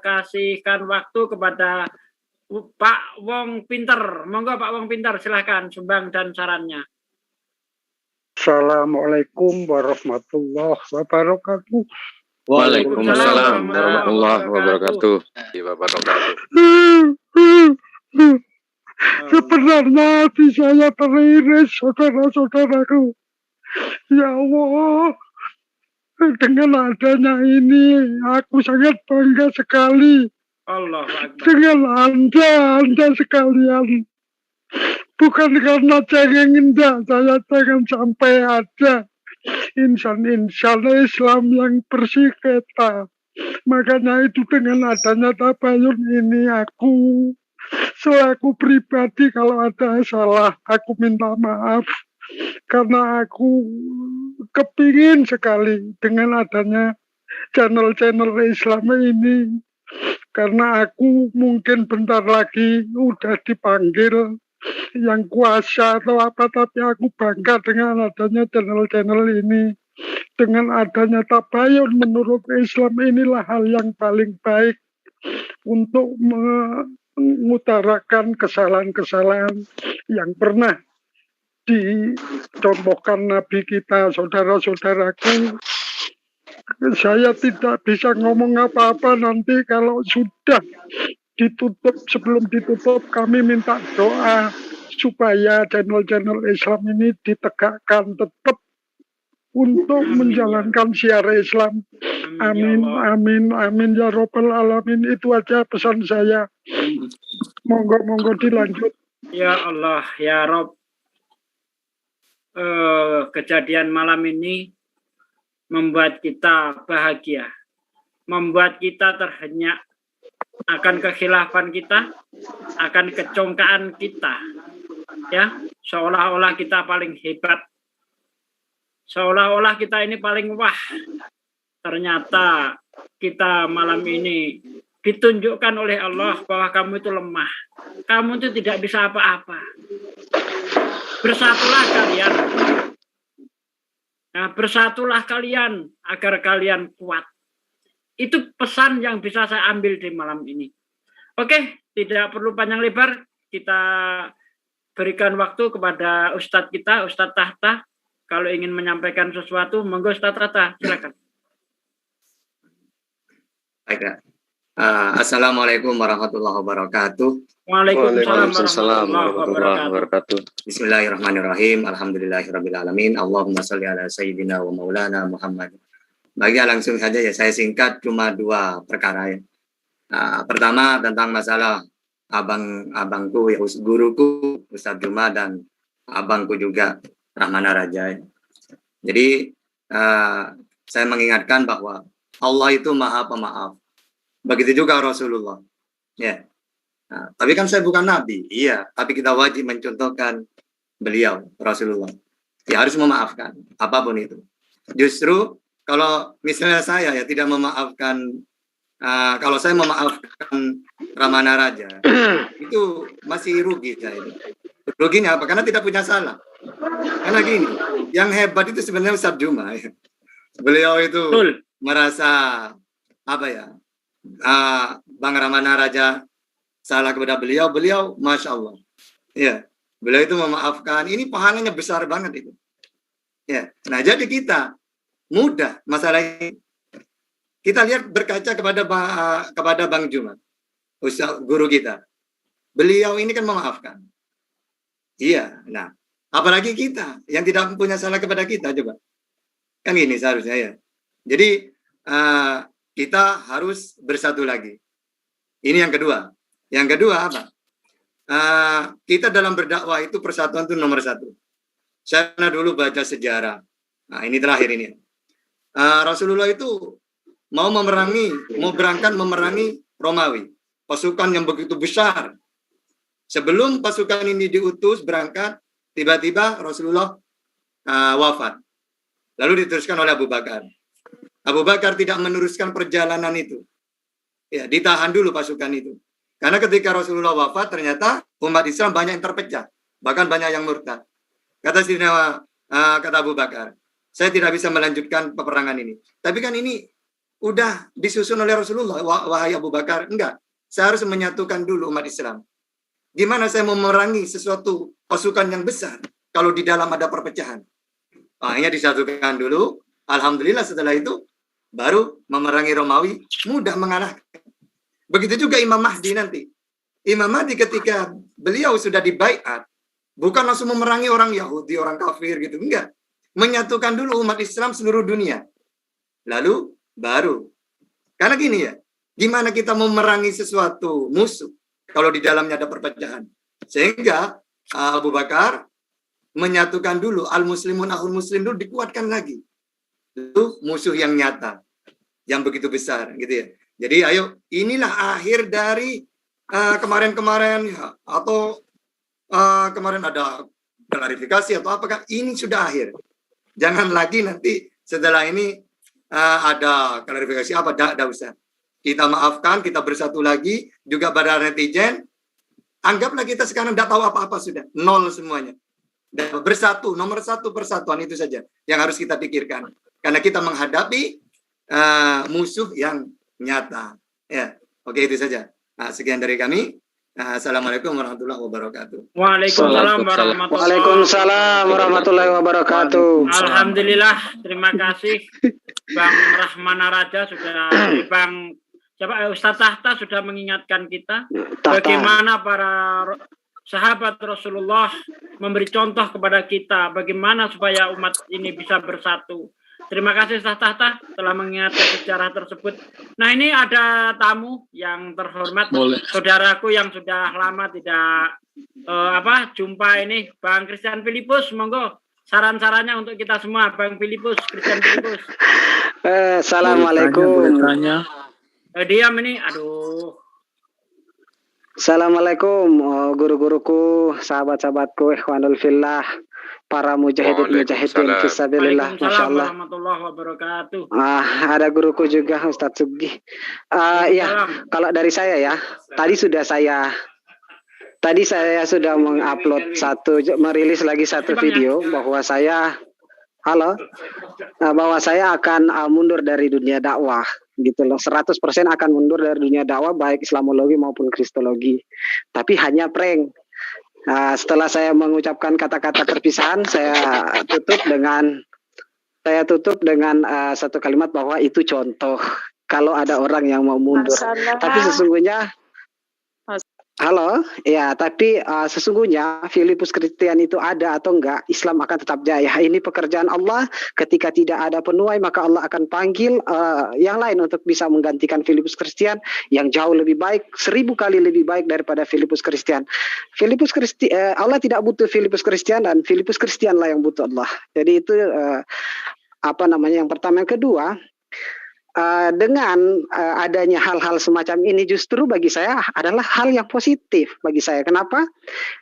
kasihkan waktu kepada Pak Wong Pinter. Monggo Pak Wong Pinter, silahkan sumbang dan sarannya. Assalamualaikum warahmatullahi wabarakatuh. Waalaikumsalam warahmatullahi wabarakatuh. Sebenarnya hati saya teriris, saudara-saudaraku. Ya Allah, dengan adanya ini aku sangat bangga sekali. Allah Akbar. Dengan Anda sekalian. Bukan karena cengeng, saya jangan sampai ada insan Islam yang bersengketa. Makanya itu dengan adanya tabayun ini aku selaku pribadi kalau ada salah aku minta maaf, karena aku kepingin sekali dengan adanya channel-channel Islam ini, karena aku mungkin bentar lagi udah dipanggil yang kuasa atau apa, tapi aku bangga dengan adanya channel-channel ini. Dengan adanya tabayun menurut Islam inilah hal yang paling baik untuk mengutarakan kesalahan-kesalahan yang pernah dicontohkan Nabi kita. Saudara-saudaraku, saya tidak bisa ngomong apa-apa nanti kalau sudah ditutup. Sebelum ditutup kami minta doa supaya channel-channel Islam ini ditegakkan tetap untuk menjalankan syiar Islam. Amin, amin, amin ya robbal alamin. Itu aja pesan saya. Monggo dilanjut. Ya Allah, ya Rob. Kejadian malam ini membuat kita bahagia, membuat kita terhenyak akan kekhilafan kita, akan kecongkaan kita, ya, seolah-olah kita paling hebat, seolah-olah kita ini paling wah. Ternyata kita malam ini ditunjukkan oleh Allah bahwa kamu itu lemah, kamu itu tidak bisa apa-apa. Bersatulah kalian. Nah, bersatulah kalian agar kalian kuat. Itu pesan yang bisa saya ambil di malam ini. Oke, tidak perlu panjang lebar. Kita berikan waktu kepada Ustadz kita, Ustadz Tahta. Kalau ingin menyampaikan sesuatu, monggo Ustadz Tahta, silakan. Baik, Assalamualaikum warahmatullahi wabarakatuh. Waalaikumsalam warahmatullahi wabarakatuh. Bismillahirrahmanirrahim. Alhamdulillahirabbil alamin. Allahumma shalli ala sayyidina wa maulana Muhammad. Bagi langsung saja ya, saya singkat cuma 2 perkara ya. Pertama tentang masalah abangku ya, guruku Ustadz Juma dan abangku juga Rahmana Raja ya. Jadi saya mengingatkan bahwa Allah itu Maha Pemaaf. Begitu juga Rasulullah. Ya. Nah, tapi kan saya bukan nabi. Iya, tapi kita wajib mencontohkan beliau Rasulullah. Ya harus memaafkan apapun itu. Justru kalau misalnya saya ya tidak memaafkan, kalau saya memaafkan Rahmana Raja, itu masih rugi saya. Ruginya apa? Karena tidak punya salah. Karena gini, yang hebat itu sebenarnya Ustadz Juma. Ya. Beliau itu merasa apa ya? Bang Rahmana Raja salah kepada beliau, Masya Allah. Ya, beliau itu memaafkan. Ini pahalanya besar banget itu. Ya, nah jadi kita mudah masalah ini. Kita lihat berkaca kepada Bang Juma, Ustaz guru kita. Beliau ini kan memaafkan. Iya, nah apalagi kita yang tidak punya salah kepada kita, coba. Kan ini seharusnya ya. Jadi kita harus bersatu lagi. Ini yang kedua. Yang kedua apa? Kita dalam berdakwah itu persatuan itu nomor 1. Saya pernah dulu baca sejarah. Nah ini terakhir ini. Rasulullah itu mau berangkat memerangi Romawi. Pasukan yang begitu besar. Sebelum pasukan ini diutus berangkat, tiba-tiba Rasulullah wafat. Lalu diteruskan oleh Abu Bakar. Abu Bakar tidak meneruskan perjalanan itu. Ya, ditahan dulu pasukan itu. Karena ketika Rasulullah wafat, ternyata umat Islam banyak yang terpecah. Bahkan banyak yang murtad. Kata Abu Bakar, saya tidak bisa melanjutkan peperangan ini. Tapi kan ini udah disusun oleh Rasulullah. Wahai Abu Bakar, enggak. Saya harus menyatukan dulu umat Islam. Gimana saya mau memerangi sesuatu pasukan yang besar kalau di dalam ada perpecahan? Akhirnya disatukan dulu. Alhamdulillah setelah itu baru memerangi Romawi, mudah mengalahkan. Begitu juga Imam Mahdi nanti. Imam Mahdi ketika beliau sudah dibaiat, bukan langsung memerangi orang Yahudi, orang kafir gitu, enggak. Menyatukan dulu umat Islam seluruh dunia. Lalu baru. Karena gini ya, gimana kita memerangi sesuatu musuh kalau di dalamnya ada perpecahan. Sehingga Abu Bakar menyatukan dulu al-muslimun ahul muslim dulu, dikuatkan lagi. Itu musuh yang nyata, yang begitu besar gitu ya. Jadi ayo, inilah akhir dari kemarin-kemarin ya, atau kemarin ada klarifikasi atau apakah ini sudah akhir. Jangan lagi nanti setelah ini ada klarifikasi apa, tidak usah. Kita maafkan, kita bersatu lagi, juga pada netizen, anggaplah kita sekarang tidak tahu apa-apa sudah, nol semuanya. Dan bersatu, nomor 1 persatuan itu saja yang harus kita pikirkan. Karena kita menghadapi musuh yang nyata. Ya, oke itu saja. Sekian dari kami. Assalamualaikum warahmatullahi wabarakatuh. Waalaikumsalam warahmatullahi wabarakatuh. Alhamdulillah, terima kasih Bang Rahmana Raja sudah, Bang Ustadz Tahta sudah mengingatkan kita bagaimana para sahabat Rasulullah memberi contoh kepada kita bagaimana supaya umat ini bisa bersatu. Terima kasih Ustadz Tahta telah mengingatkan sejarah tersebut. Nah ini ada tamu yang terhormat, saudaraku yang sudah lama tidak jumpa ini, Bang Christian Filipus, monggo saran-sarannya untuk kita semua, Bang Filipus, Christian Filipus. Assalamualaikum. Diam ini, aduh. Assalamualaikum, guru-guruku, sahabat-sahabatku, ikhwanul fillah, para mujahidin fisabilillah, masya Allah. Warahmatullahi wabarakatuh. Ada guruku juga, Ustadz Sugi. Ya, kalau dari saya ya, tadi saya sudah mengupload merilis lagi satu video bahwa saya bahwa saya akan mundur dari dunia dakwah gitu loh, 100% akan mundur dari dunia dakwah baik Islamologi maupun Kristologi, tapi hanya prank. Setelah saya mengucapkan kata-kata perpisahan, saya tutup dengan satu kalimat bahwa itu contoh kalau ada orang yang mau mundur. Tapi sesungguhnya sesungguhnya Filipus Christian itu ada atau enggak, Islam akan tetap jaya. Ini pekerjaan Allah. Ketika tidak ada penuai, maka Allah akan panggil yang lain untuk bisa menggantikan Filipus Christian yang jauh lebih baik, 1000 kali lebih baik daripada Filipus Christian. Allah tidak butuh Filipus Christian, dan Filipus Christian lah yang butuh Allah. Jadi itu yang pertama. Yang kedua, dengan adanya hal-hal semacam ini justru bagi saya adalah hal yang positif bagi saya. Kenapa?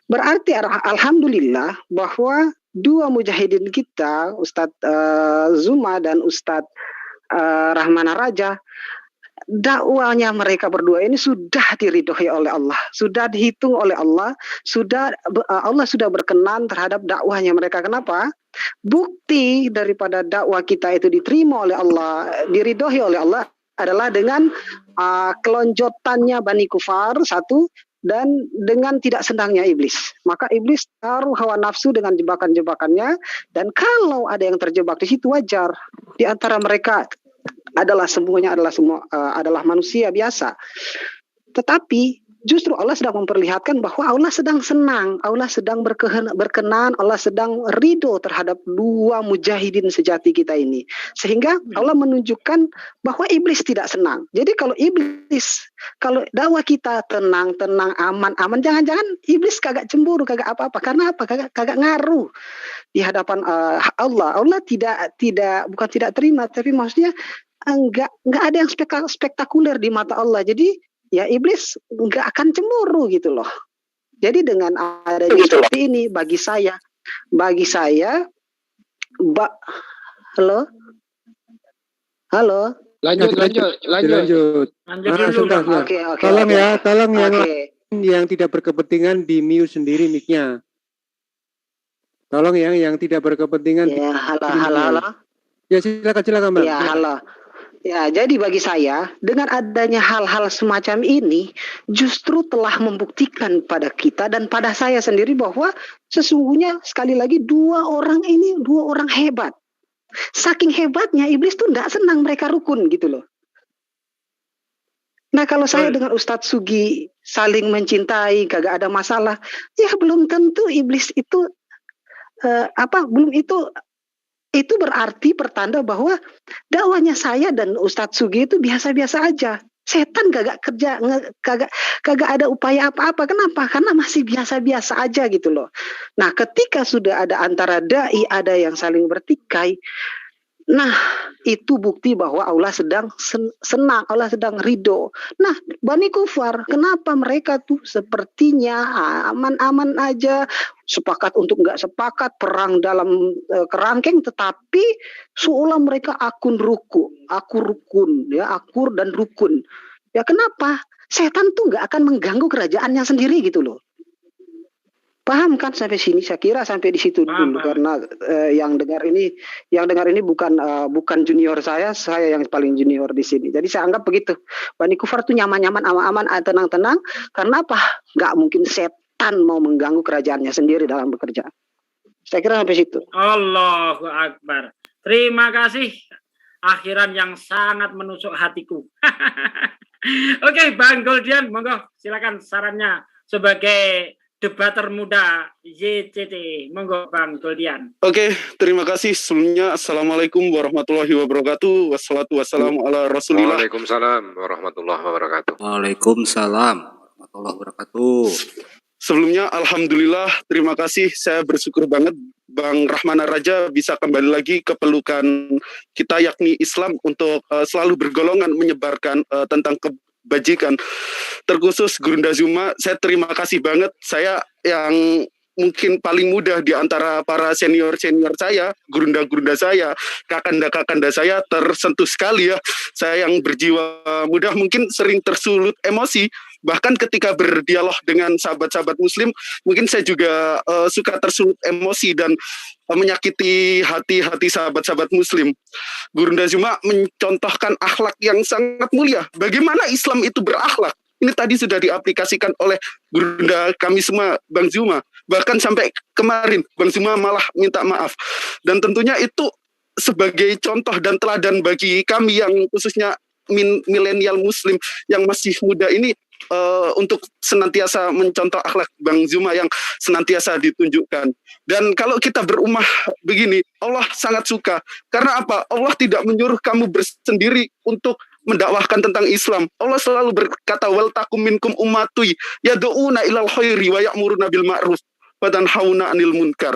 Berarti alhamdulillah bahwa dua mujahidin kita, Ustadz Zuma dan Ustadz Rahmana Raja, dakwanya mereka berdua ini sudah diridhoi oleh Allah, sudah dihitung oleh Allah, Allah sudah berkenan terhadap dakwahnya mereka. Kenapa? Bukti daripada dakwah kita itu diterima oleh Allah, diridhoi oleh Allah adalah dengan kelonjotannya Bani Kufar, satu, dan dengan tidak senangnya iblis. Maka iblis taruh hawa nafsu dengan jebakan-jebakannya, dan kalau ada yang terjebak di situ wajar. Di antara mereka adalah manusia biasa. Tetapi justru Allah sedang memperlihatkan bahwa Allah sedang senang, Allah sedang berkenan, Allah sedang ridho terhadap dua mujahidin sejati kita ini. Sehingga Allah menunjukkan bahwa iblis tidak senang. Jadi kalau dakwah kita tenang, aman, jangan-jangan iblis kagak cemburu, kagak apa-apa. Karena apa? Kagak ngaruh di hadapan Allah. Allah bukan tidak terima, tapi maksudnya enggak ada yang spektakuler di mata Allah. Jadi ya iblis nggak akan cemburu gitu loh. Jadi dengan adanya seperti ini bagi saya, halo. Lanjut. Oke. Tolong yang tidak berkepentingan di mute sendiri mic-nya. Tolong yang tidak berkepentingan. Ya, halo. Ya silakan Bang. Ya, halo. Ya, jadi bagi saya dengan adanya hal-hal semacam ini justru telah membuktikan pada kita dan pada saya sendiri bahwa sesungguhnya sekali lagi dua orang hebat. Saking hebatnya iblis tuh tidak senang mereka rukun gitu loh. Nah kalau saya dengan Ustadz Sugi saling mencintai, kagak ada masalah, ya belum tentu iblis itu itu berarti pertanda bahwa dakwahnya saya dan Ustadz Sugi itu biasa-biasa aja. Setan kagak ada upaya apa-apa. Kenapa? Karena masih biasa-biasa aja gitu loh. Nah, ketika sudah ada antara dai, ada yang saling bertikai, nah itu bukti bahwa Allah sedang senang, Allah sedang ridho. Nah, Bani Kufar, kenapa mereka tuh sepertinya aman-aman aja, sepakat untuk nggak sepakat, perang dalam kerangkeng, tetapi seolah mereka akur dan rukun. Ya kenapa? Setan tuh nggak akan mengganggu kerajaannya sendiri gitu loh. Paham kan sampai sini? Saya kira sampai di situ dulu, karena yang dengar ini bukan junior saya yang paling junior di sini. Jadi saya anggap begitu. Bani Kufar tuh nyaman-nyaman, aman-aman, tenang-tenang. Karena apa? Nggak mungkin setan mau mengganggu kerajaannya sendiri dalam bekerja. Saya kira sampai situ. Allahu Akbar. Terima kasih. Akhiran yang sangat menusuk hatiku. Oke, Bang Goldian, monggo silakan sarannya sebagai debater muda YCT. Monggo Bang Goldian. Oke, terima kasih. Sebelumnya Assalamualaikum warahmatullahi wabarakatuh. Wassalatu wassalamu ala Rasulillah. Waalaikumsalam warahmatullahi wabarakatuh. Waalaikumsalam warahmatullahi wabarakatuh. Sebelumnya Alhamdulillah, terima kasih. Saya bersyukur banget Bang Rahmana Raja bisa kembali lagi ke pelukan kita, yakni Islam, untuk selalu bergolongan menyebarkan tentang kebajikan. Terkhusus Gurunda Zuma, saya terima kasih banget. Saya yang mungkin paling muda di antara para senior-senior saya, gurunda-gurunda saya, kakanda-kakanda saya, tersentuh sekali ya. Saya yang berjiwa muda mungkin sering tersulut emosi, bahkan ketika berdialog dengan sahabat-sahabat muslim, mungkin saya juga suka tersulut emosi dan menyakiti hati-hati sahabat-sahabat muslim. Gurunda Zuma mencontohkan akhlak yang sangat mulia. Bagaimana Islam itu berakhlak? Ini tadi sudah diaplikasikan oleh gurunda kami semua, Bang Zuma. Bahkan sampai kemarin, Bang Zuma malah minta maaf. Dan tentunya itu sebagai contoh dan teladan bagi kami yang khususnya milenial muslim yang masih muda ini, untuk senantiasa mencontoh akhlak Bang Zuma yang senantiasa ditunjukkan. Dan kalau kita berumah begini, Allah sangat suka. Karena apa? Allah tidak menyuruh kamu bersendiri untuk mendakwahkan tentang Islam. Allah selalu berkata, wal takum minkum ummatui yad'una ilal khairi wa ya'muruna bil ma'ruf wa tanhauna 'anil munkar.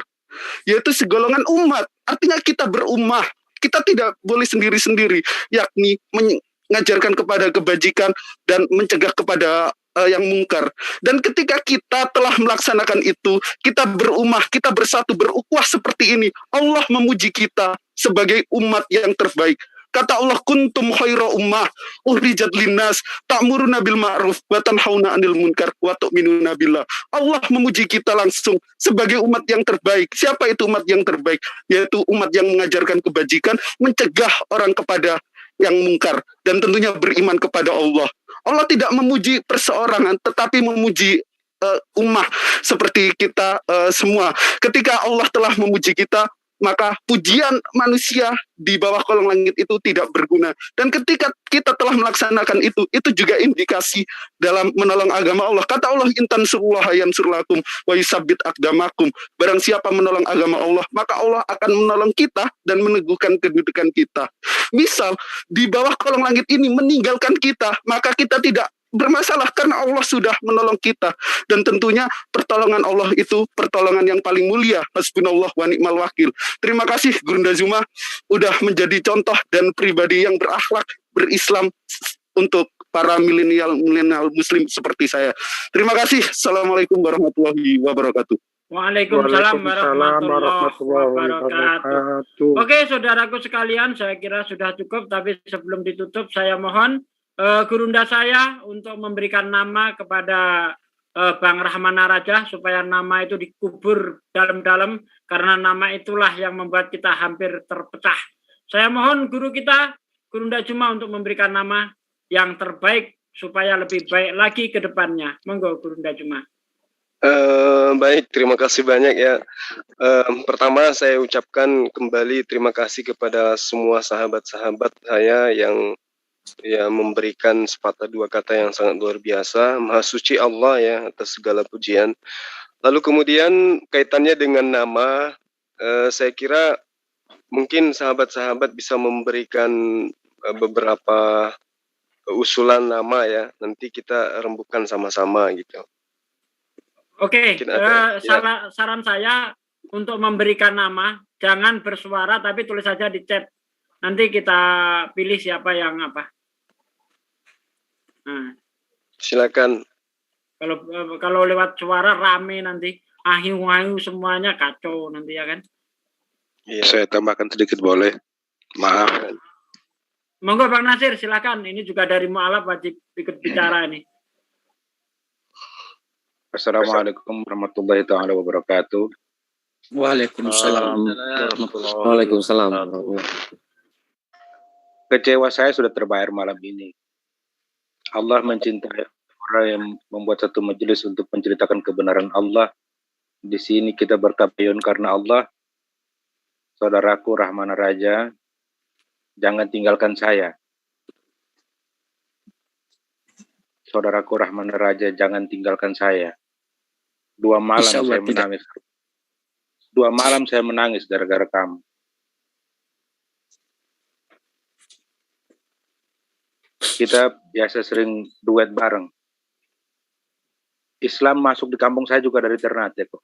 Yaitu segolongan umat. Artinya kita berumah. Kita tidak boleh sendiri-sendiri, yakni mengajarkan kepada kebajikan dan mencegah kepada yang mungkar. Dan ketika kita telah melaksanakan itu, kita berumah, kita bersatu, berukhuwah seperti ini, Allah memuji kita sebagai umat yang terbaik. Kata Allah, kuntum khaira ummah ukhrijat linnas ta'muruna bil ma'ruf wa tanhauna 'anil munkar wa tu'minuna billah. Allah memuji kita langsung sebagai umat yang terbaik. Siapa itu umat yang terbaik? Yaitu umat yang mengajarkan kebajikan, mencegah orang kepada yang mungkar, dan tentunya beriman kepada Allah. Allah tidak memuji perseorangan, tetapi memuji ummah seperti kita semua. Ketika Allah telah memuji kita, maka pujian manusia di bawah kolong langit itu tidak berguna. Dan ketika kita telah melaksanakan itu juga indikasi dalam menolong agama Allah. Kata Allah, intan surullaha yansurlakum wa yusabbit aqdamakum. Barang siapa menolong agama Allah, maka Allah akan menolong kita dan meneguhkan kedudukan kita. Misal, di bawah kolong langit ini meninggalkan kita, maka kita tidak bermasalah karena Allah sudah menolong kita. Dan tentunya pertolongan Allah itu pertolongan yang paling mulia. Hasbunallah wa ni'mal wakil. Terima kasih Gurunda Zuma udah menjadi contoh dan pribadi yang berakhlak, berislam untuk para milenial muslim seperti saya. Terima kasih. Assalamualaikum warahmatullahi wabarakatuh. Waalaikumsalam warahmatullahi wabarakatuh. Oke, saudaraku sekalian, saya kira sudah cukup, tapi sebelum ditutup saya mohon gurunda saya untuk memberikan nama kepada Bang Rahmana Raja supaya nama itu dikubur dalam-dalam, karena nama itulah yang membuat kita hampir terpecah. Saya mohon guru kita Gurunda Zuma untuk memberikan nama yang terbaik supaya lebih baik lagi ke depannya. Monggo Gurunda Zuma. Baik, terima kasih banyak ya. Pertama saya ucapkan kembali terima kasih kepada semua sahabat-sahabat saya yang memberikan sepatah dua kata yang sangat luar biasa. Maha suci Allah ya atas segala pujian. Lalu kemudian kaitannya dengan nama, saya kira mungkin sahabat-sahabat bisa memberikan beberapa usulan nama ya. Nanti kita rembukan sama-sama gitu. Oke, saran saya untuk memberikan nama jangan bersuara tapi tulis saja di chat. Nanti kita pilih siapa yang apa. Nah, silakan. Kalau lewat suara rame nanti, ahiu-ahiu semuanya kacau nanti ya kan. Iya. Saya tambahkan sedikit boleh. Maaf. Monggo Bang Nasir silakan. Ini juga dari mualaf wajib ikut bicara ini. Assalamualaikum warahmatullahi taala wabarakatuh. Waalaikumsalam. Waalaikumsalam. Kecewa saya sudah terbayar malam ini. Allah mencintai orang yang membuat satu majelis untuk menceritakan kebenaran Allah. Di sini kita bertabayun karena Allah. Saudaraku Rahmana Raja, jangan tinggalkan saya. Saudaraku Rahmana Raja, jangan tinggalkan saya. 2 malam saya menangis. 2 malam saya menangis gara-gara kamu. Kita biasa sering duet bareng. Islam masuk di kampung saya juga dari Ternate kok.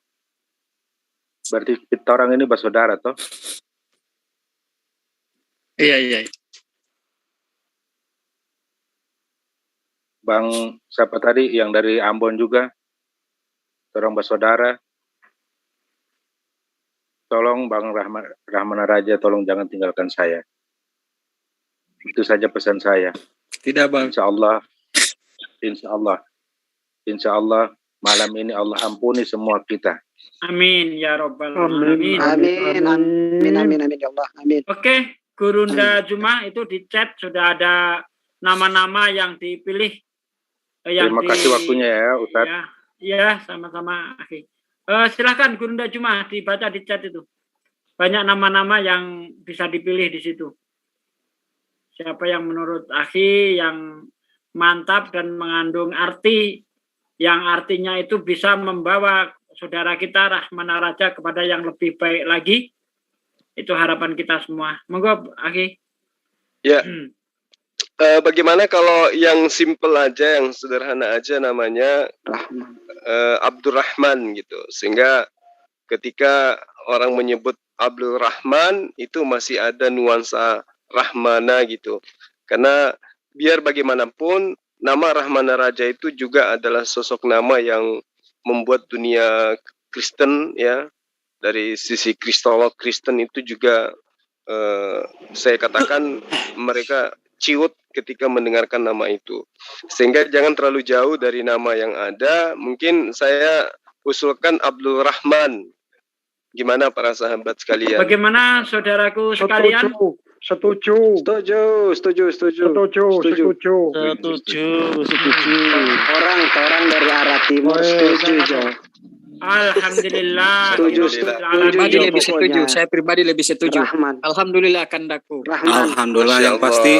Berarti kita orang ini bersaudara toh? Iya. Bang siapa tadi yang dari Ambon juga, orang bersaudara. Tolong Bang Rahmana Raja, tolong jangan tinggalkan saya. Itu saja pesan saya. Tidak Bang. Insya Allah malam ini Allah ampuni semua kita. Amin ya robbal alamin. Amin ya Allah. Amin. Oke, Gurunda Juma itu di chat sudah ada nama-nama yang dipilih. Terima kasih waktunya ya Ustaz. Ya, sama-sama. Silakan Gurunda Juma dibaca di chat itu. Banyak nama-nama yang bisa dipilih di situ. Siapa yang menurut Akhi yang mantap dan mengandung arti yang artinya itu bisa membawa saudara kita Rahmana Raja kepada yang lebih baik lagi. Itu harapan kita semua. Monggo Akhi. Ya. Bagaimana kalau yang simple aja, yang sederhana aja namanya Abdurrahman gitu. Sehingga ketika orang menyebut Abdul Rahman itu masih ada nuansa Rahmana gitu. Karena biar bagaimanapun nama Rahmana Raja itu juga adalah sosok nama yang membuat dunia Kristen ya, dari sisi Kristolog Kristen itu juga saya katakan mereka ciut ketika mendengarkan nama itu. Sehingga jangan terlalu jauh dari nama yang ada. Mungkin saya usulkan Abdul Rahman. Gimana para sahabat sekalian? Bagaimana saudaraku sekalian? Setuju. Orang dari arah timur setuju. Alhamdulillah. Saya pribadi lebih setuju. Alhamdulillah kandaku. Alhamdulillah yang pasti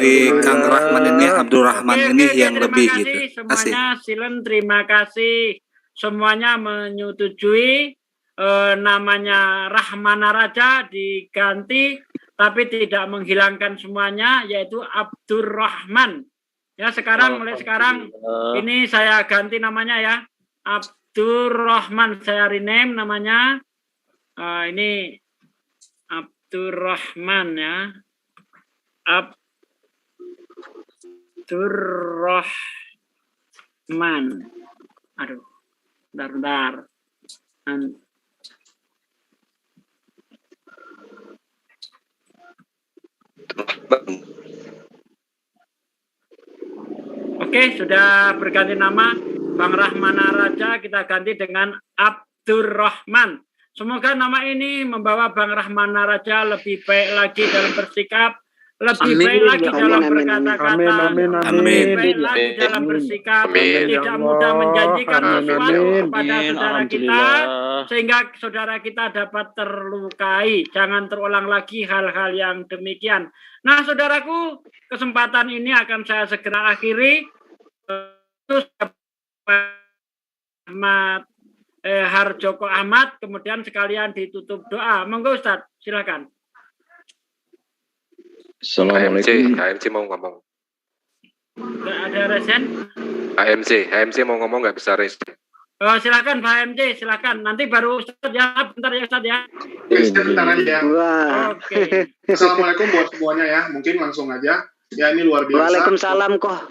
di Kang Rahman ini, Abdul Rahman ini yang lebih gitu. Semuanya silen terima kasih. Semuanya menyetujui namanya Rahmana Raja diganti tapi tidak menghilangkan semuanya, yaitu Abdurrahman. Ya mulai sekarang ini saya ganti namanya ya. Abdurrahman saya rename namanya. Ini Abdurrahman ya. Abdurrahman. Aduh. Bentar. Oke, sudah berganti nama Bang Rahmana Raja, kita ganti dengan Abdurrahman. Semoga nama ini membawa Bang Rahmana Raja lebih baik lagi dalam bersikap, lebih baik lagi dalam berkata-kata, lebih baik lagi dalam bersikap, tidak mudah menjanjikan sesuatu kepada saudara kita, sehingga saudara kita dapat terlukai. Jangan terulang lagi hal-hal yang demikian. Nah, saudaraku, kesempatan ini akan saya segera akhiri. Ahmad Harjoko Ahmad, kemudian sekalian ditutup doa. Monggo Ustaz, silakan. Assalamualaikum. AMC mau ngomong. Nggak ada resen? AMC mau ngomong, nggak bisa resen. Oh, silakan Pak AMC, silakan. Nanti baru Ustaz ya, bentar ya Ustaz ya. Bentar aja. Oke. Assalamualaikum buat semuanya ya. Mungkin langsung aja. Ya, ini luar biasa. Waalaikumsalam kok.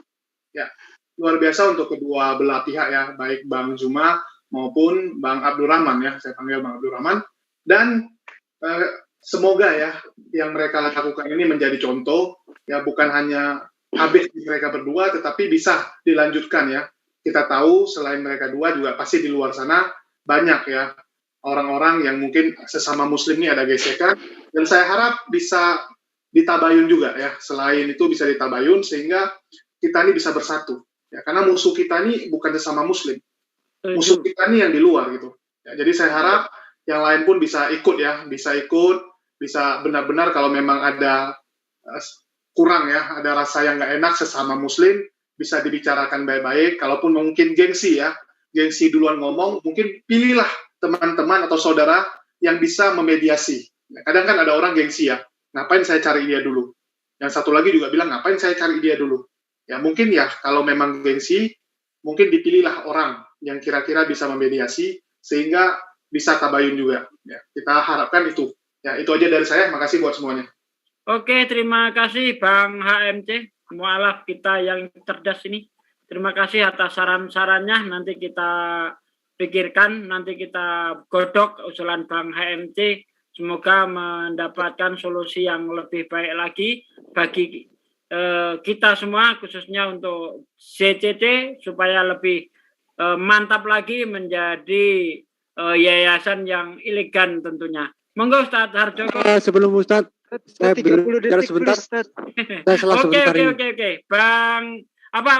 Ya, luar biasa untuk kedua belah pihak ya, baik Bang Zuma maupun Bang Abdurrahman ya. Saya panggil Bang Abdurrahman. Dan semoga ya yang mereka lakukan ini menjadi contoh ya, bukan hanya habis di mereka berdua, tetapi bisa dilanjutkan ya. Kita tahu selain mereka dua juga pasti di luar sana banyak ya orang-orang yang mungkin sesama muslim ini ada gesekan, dan saya harap bisa ditabayun juga ya. Selain itu bisa ditabayun sehingga kita ini bisa bersatu ya, karena musuh kita ini bukan sesama muslim, musuh kita ini yang di luar gitu ya. Jadi saya harap yang lain pun bisa ikut ya, bisa benar-benar kalau memang ada kurang ya, ada rasa yang nggak enak sesama muslim, bisa dibicarakan baik-baik. Kalaupun mungkin gengsi duluan ngomong, mungkin pilihlah teman-teman atau saudara yang bisa memediasi. Kadang kan ada orang gengsi ya, ngapain saya cari dia dulu. Yang satu lagi juga bilang, ngapain saya cari dia dulu. Ya mungkin ya, kalau memang gengsi, mungkin dipilihlah orang yang kira-kira bisa memediasi, sehingga bisa tabayun juga. Ya, kita harapkan itu. Ya, itu aja dari saya. Makasih buat semuanya. Oke, terima kasih Bang HMC. Mualaf kita yang cerdas ini. Terima kasih atas saran-sarannya. Nanti kita pikirkan, nanti kita godok usulan Bang HMC. Semoga mendapatkan solusi yang lebih baik lagi bagi kita semua, khususnya untuk JCC, supaya lebih mantap lagi menjadi yayasan yang elegan tentunya. Monggo Ustadz Harjoko. Sebelum Ustadz, saya bicara sebentar. Saya salah sebentar ini. Oke. Bang,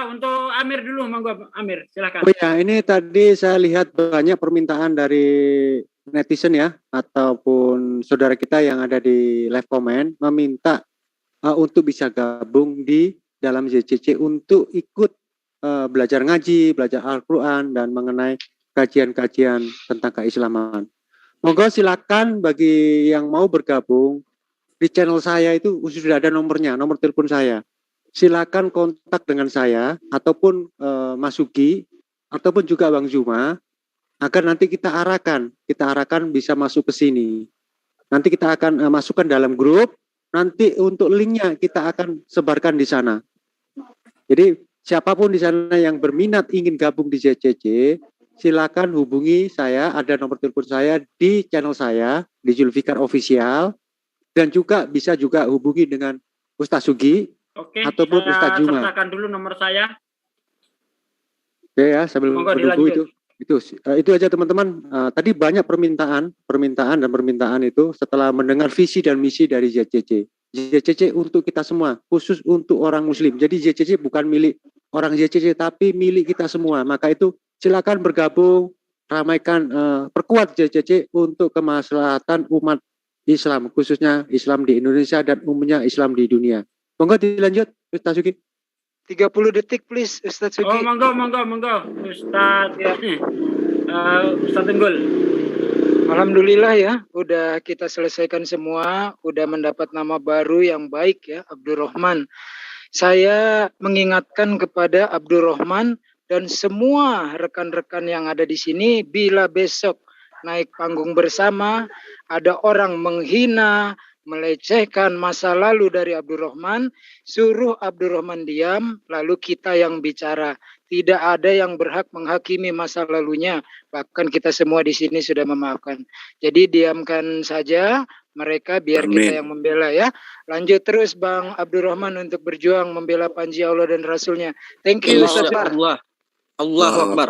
untuk Amir dulu, monggo Amir, silakan. Oh ya, ini tadi saya lihat banyak permintaan dari netizen ya, ataupun saudara kita yang ada di live comment, meminta untuk bisa gabung di dalam JCC untuk ikut belajar ngaji, belajar Al-Quran, dan mengenai kajian-kajian tentang keislaman. Monggo silakan bagi yang mau bergabung, di channel saya itu sudah ada nomornya, nomor telepon saya. Silakan kontak dengan saya, ataupun Mas Sugi, ataupun juga Bang Zuma, agar nanti kita arahkan bisa masuk ke sini. Nanti kita akan masukkan dalam grup. Nanti untuk linknya kita akan sebarkan di sana. Jadi siapapun di sana yang berminat ingin gabung di JCC, silakan hubungi saya, ada nomor telepon saya di channel saya, di Zulfikar Official, dan juga bisa juga hubungi dengan Ustaz Sugi, ataupun Ustaz Juma. Saya sertakan dulu nomor saya. Oke ya, sambil menunggu itu aja teman-teman. Tadi banyak permintaan itu setelah mendengar visi dan misi dari JCC. JCC untuk kita semua, khusus untuk orang Muslim. Jadi JCC bukan milik orang JCC, tapi milik kita semua. Maka itu silakan bergabung, ramaikan, perkuat JCC untuk kemaslahatan umat Islam, khususnya Islam di Indonesia dan umumnya Islam di dunia. Monggo dilanjut, Ustaz Sugi. 30 detik please Ustaz Sugi. Oh, monggo Ustaz Ustaz Tunggul. Alhamdulillah ya, udah kita selesaikan semua, udah mendapat nama baru yang baik ya, Abdurrahman. Saya mengingatkan kepada Abdurrahman dan semua rekan-rekan yang ada di sini, bila besok naik panggung bersama ada orang menghina, melecehkan masa lalu dari Abdurrahman, suruh Abdurrahman diam, lalu kita yang bicara. Tidak ada yang berhak menghakimi masa lalunya, bahkan kita semua di sini sudah memaafkan. Jadi diamkan saja mereka, biar Amin. kita yang membela ya. Lanjut terus Bang Abdurrahman untuk berjuang membela panji Allah dan Rasulnya. Thank you Ustaz. Allahu Akbar.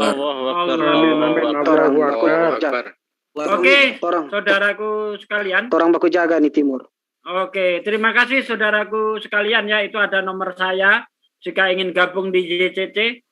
Oke, saudaraku sekalian. Orang baku jaga nih Timur. Oke, terima kasih saudaraku sekalian ya. Itu ada nomor saya. Jika ingin gabung di JCC,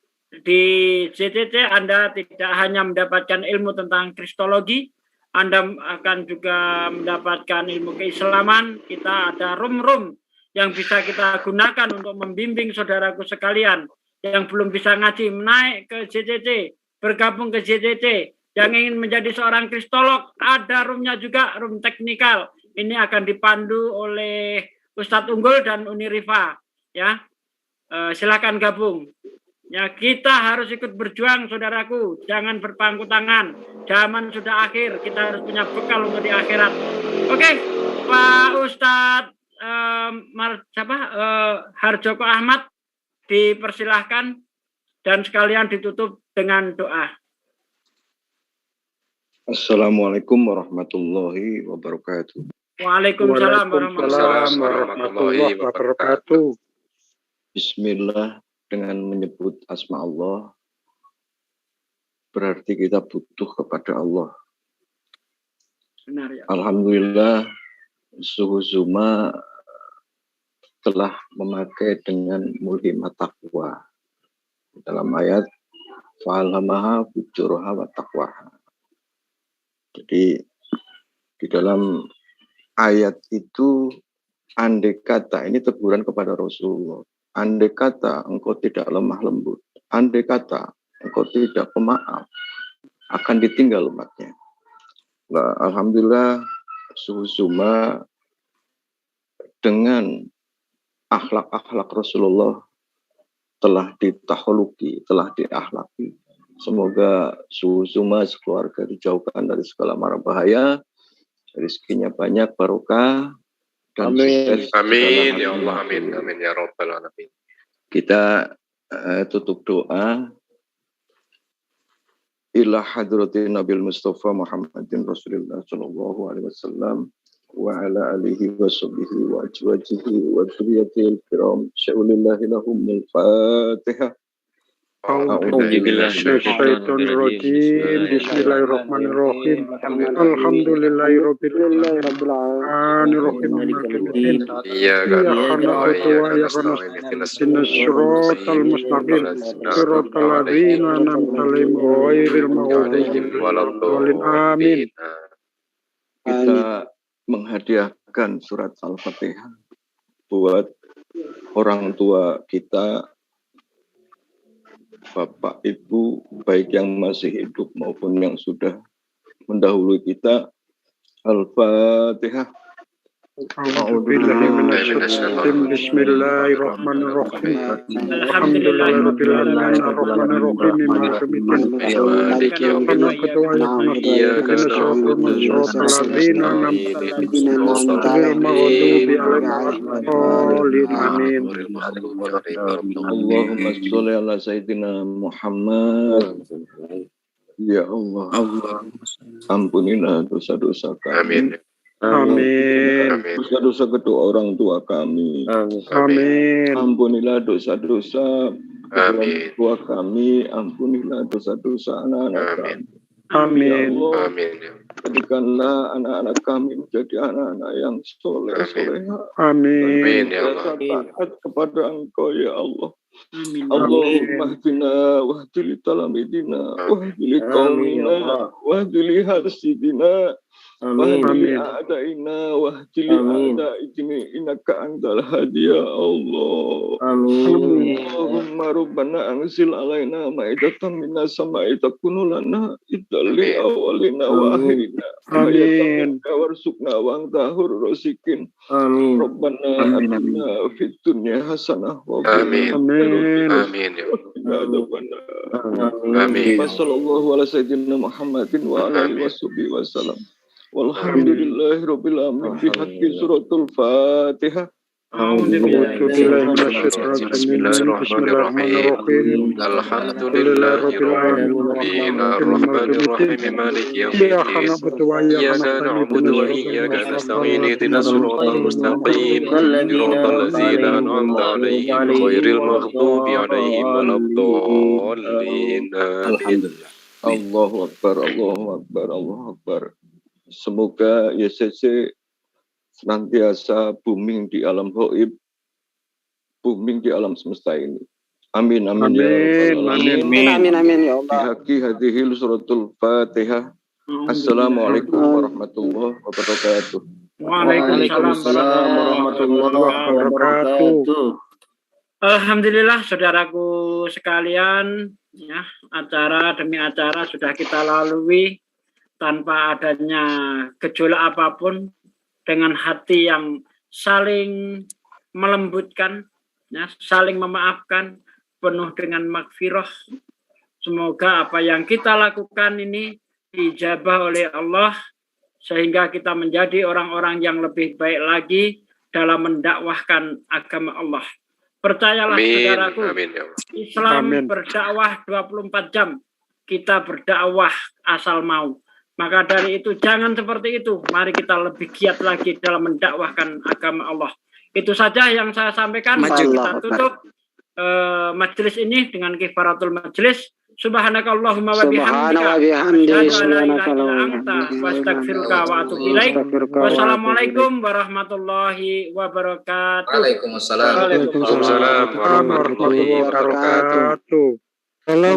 Anda tidak hanya mendapatkan ilmu tentang kristologi, Anda akan juga mendapatkan ilmu keislaman. Kita ada room yang bisa kita gunakan untuk membimbing saudaraku sekalian yang belum bisa ngaji, naik ke JCC, bergabung ke JCC. Yang ingin menjadi seorang kristolog, ada roomnya juga, room teknikal. Ini akan dipandu oleh Ustadz Unggul dan Unirifa. Ya, silakan gabung. Ya, kita harus ikut berjuang, saudaraku. Jangan berpangku tangan. Zaman sudah akhir, kita harus punya bekal untuk di akhirat. Oke, Pak Ustadz Harjoko Ahmad, dipersilahkan dan sekalian ditutup dengan doa. Assalamualaikum warahmatullahi wabarakatuh. Waalaikumsalam warahmatullahi wabarakatuh. Bismillah, dengan menyebut asma Allah, berarti kita butuh kepada Allah. Benar ya. Alhamdulillah, Suhu Zuma telah memakai dengan mulhimat taqwa. Dalam ayat, fa'alhamaha fujuraha wa taqwaha. Jadi di dalam ayat itu andai kata, ini teguran kepada Rasulullah, andai kata engkau tidak lemah lembut, andai kata engkau tidak pemaaf, akan ditinggal umatnya. Nah, alhamdulillah Suhu Zuma dengan akhlak-akhlak Rasulullah telah ditahuluki, telah diakhlaki, Semoga Zuma sekeluarga dijauhkan dari segala mara bahaya, rezekinya banyak, barokah, dan sukses. Amin ya Allah, amin, amin ya Rabbal alamin. Kita tutup doa. Ila hadratin Nabil Mustafa Muhammadin Rasulullah sallallahu alaihi wasallam wa ala alihi wa sahbihi wa azwajihi wa dzurriyyatihi kiram. Sya'ulillahi lahumul Fatihah. Bismillahirrahmanirrahim. Alhamdulillahirabbil alamin. Iyyaka na'budu wa iyyaka nasta'in. Ihdinas siratal mustaqim. Siratal ladzina an'amta 'alaihim ghairil maghdubi 'alaihim. Amin. Kita menghadiahkan surat Al-Fatihah buat orang tua kita, Bapak Ibu, baik yang masih hidup maupun yang sudah mendahului kita. Al-Fatihah. Bismillahirrahmanirrahim. Alhamdulillahirabbil alamin arrahmanirrahim maliki Allahumma sholli ala sayyidina Muhammad. Ya Allah, ampunilah dosa-dosa kami. Amin. Dosa-dosa kedua orang tua kami. Amin. Ampunilah dosa-dosa orang tua kami. Ampunilah dosa-dosa anak-anak kami. Amin. Ya Allah, jadikanlah anak-anak kami menjadi anak-anak yang soleh. Amin. Taat kepada Engkau ya Allah. Allahumma hdina wahdili talamidina wahdili qaumina wahdili harsidina wahdili a'daina wahdili a'daidini innaka antal hadiya Allah. Allahumma rabbana anzil alaina ma'idatan minas sama'i takunu lana idali awalina wa akhirina. Amin. Warzuqna wa antahur rasikin. Rabbana atina fid dunya hasanah wa Amin. Amin ya Amin. Wassallallahu ala sayyidina Muhammadin wa ala alihi wasallam. Walhamdulillahirabbil alamin bihaqqi suratul Fatihah. Bismillahirrahmanirrahim. Alhamdulillahirabbil arrahmanirrahim maliki yaumiddin. Iyyaka na'budu wa iyyaka nasta'in ihdinas siratal mustaqim. Siratal ladzina an'amta 'alaihim ghairil maghdubi 'alaihim waladdallin. Alhamdulillah. Allahu akbar, Allahu akbar, Allahu akbar. Semoga YCC senantiasa booming di alam gaib, booming di alam semesta ini. Amin, amin, amin ya Allah. Bihaqi hadhil suratul Fatihah. Assalamualaikum warahmatullahi wabarakatuh. Waalaikumsalam warahmatullahi wabarakatuh. Alhamdulillah, saudaraku sekalian, ya, acara demi acara sudah kita lalui tanpa adanya gejolak apapun, dengan hati yang saling melembutkan, ya, saling memaafkan, penuh dengan magfirah. Semoga apa yang kita lakukan ini dijabah oleh Allah, sehingga kita menjadi orang-orang yang lebih baik lagi dalam mendakwahkan agama Allah. Percayalah saudaraku, Islam berdakwah 24 jam. Kita berdakwah asal mau. Maka dari itu jangan seperti itu. Mari kita lebih giat lagi dalam mendakwahkan agama Allah. Itu saja yang saya sampaikan. Kita tutup majelis ini dengan kifaratul majelis. Subhanakallahumma wa bihamdika wassalamualaikum warahmatullahi wabarakatuh. Waalaikumsalam warahmatullahi wabarakatuh. Tolong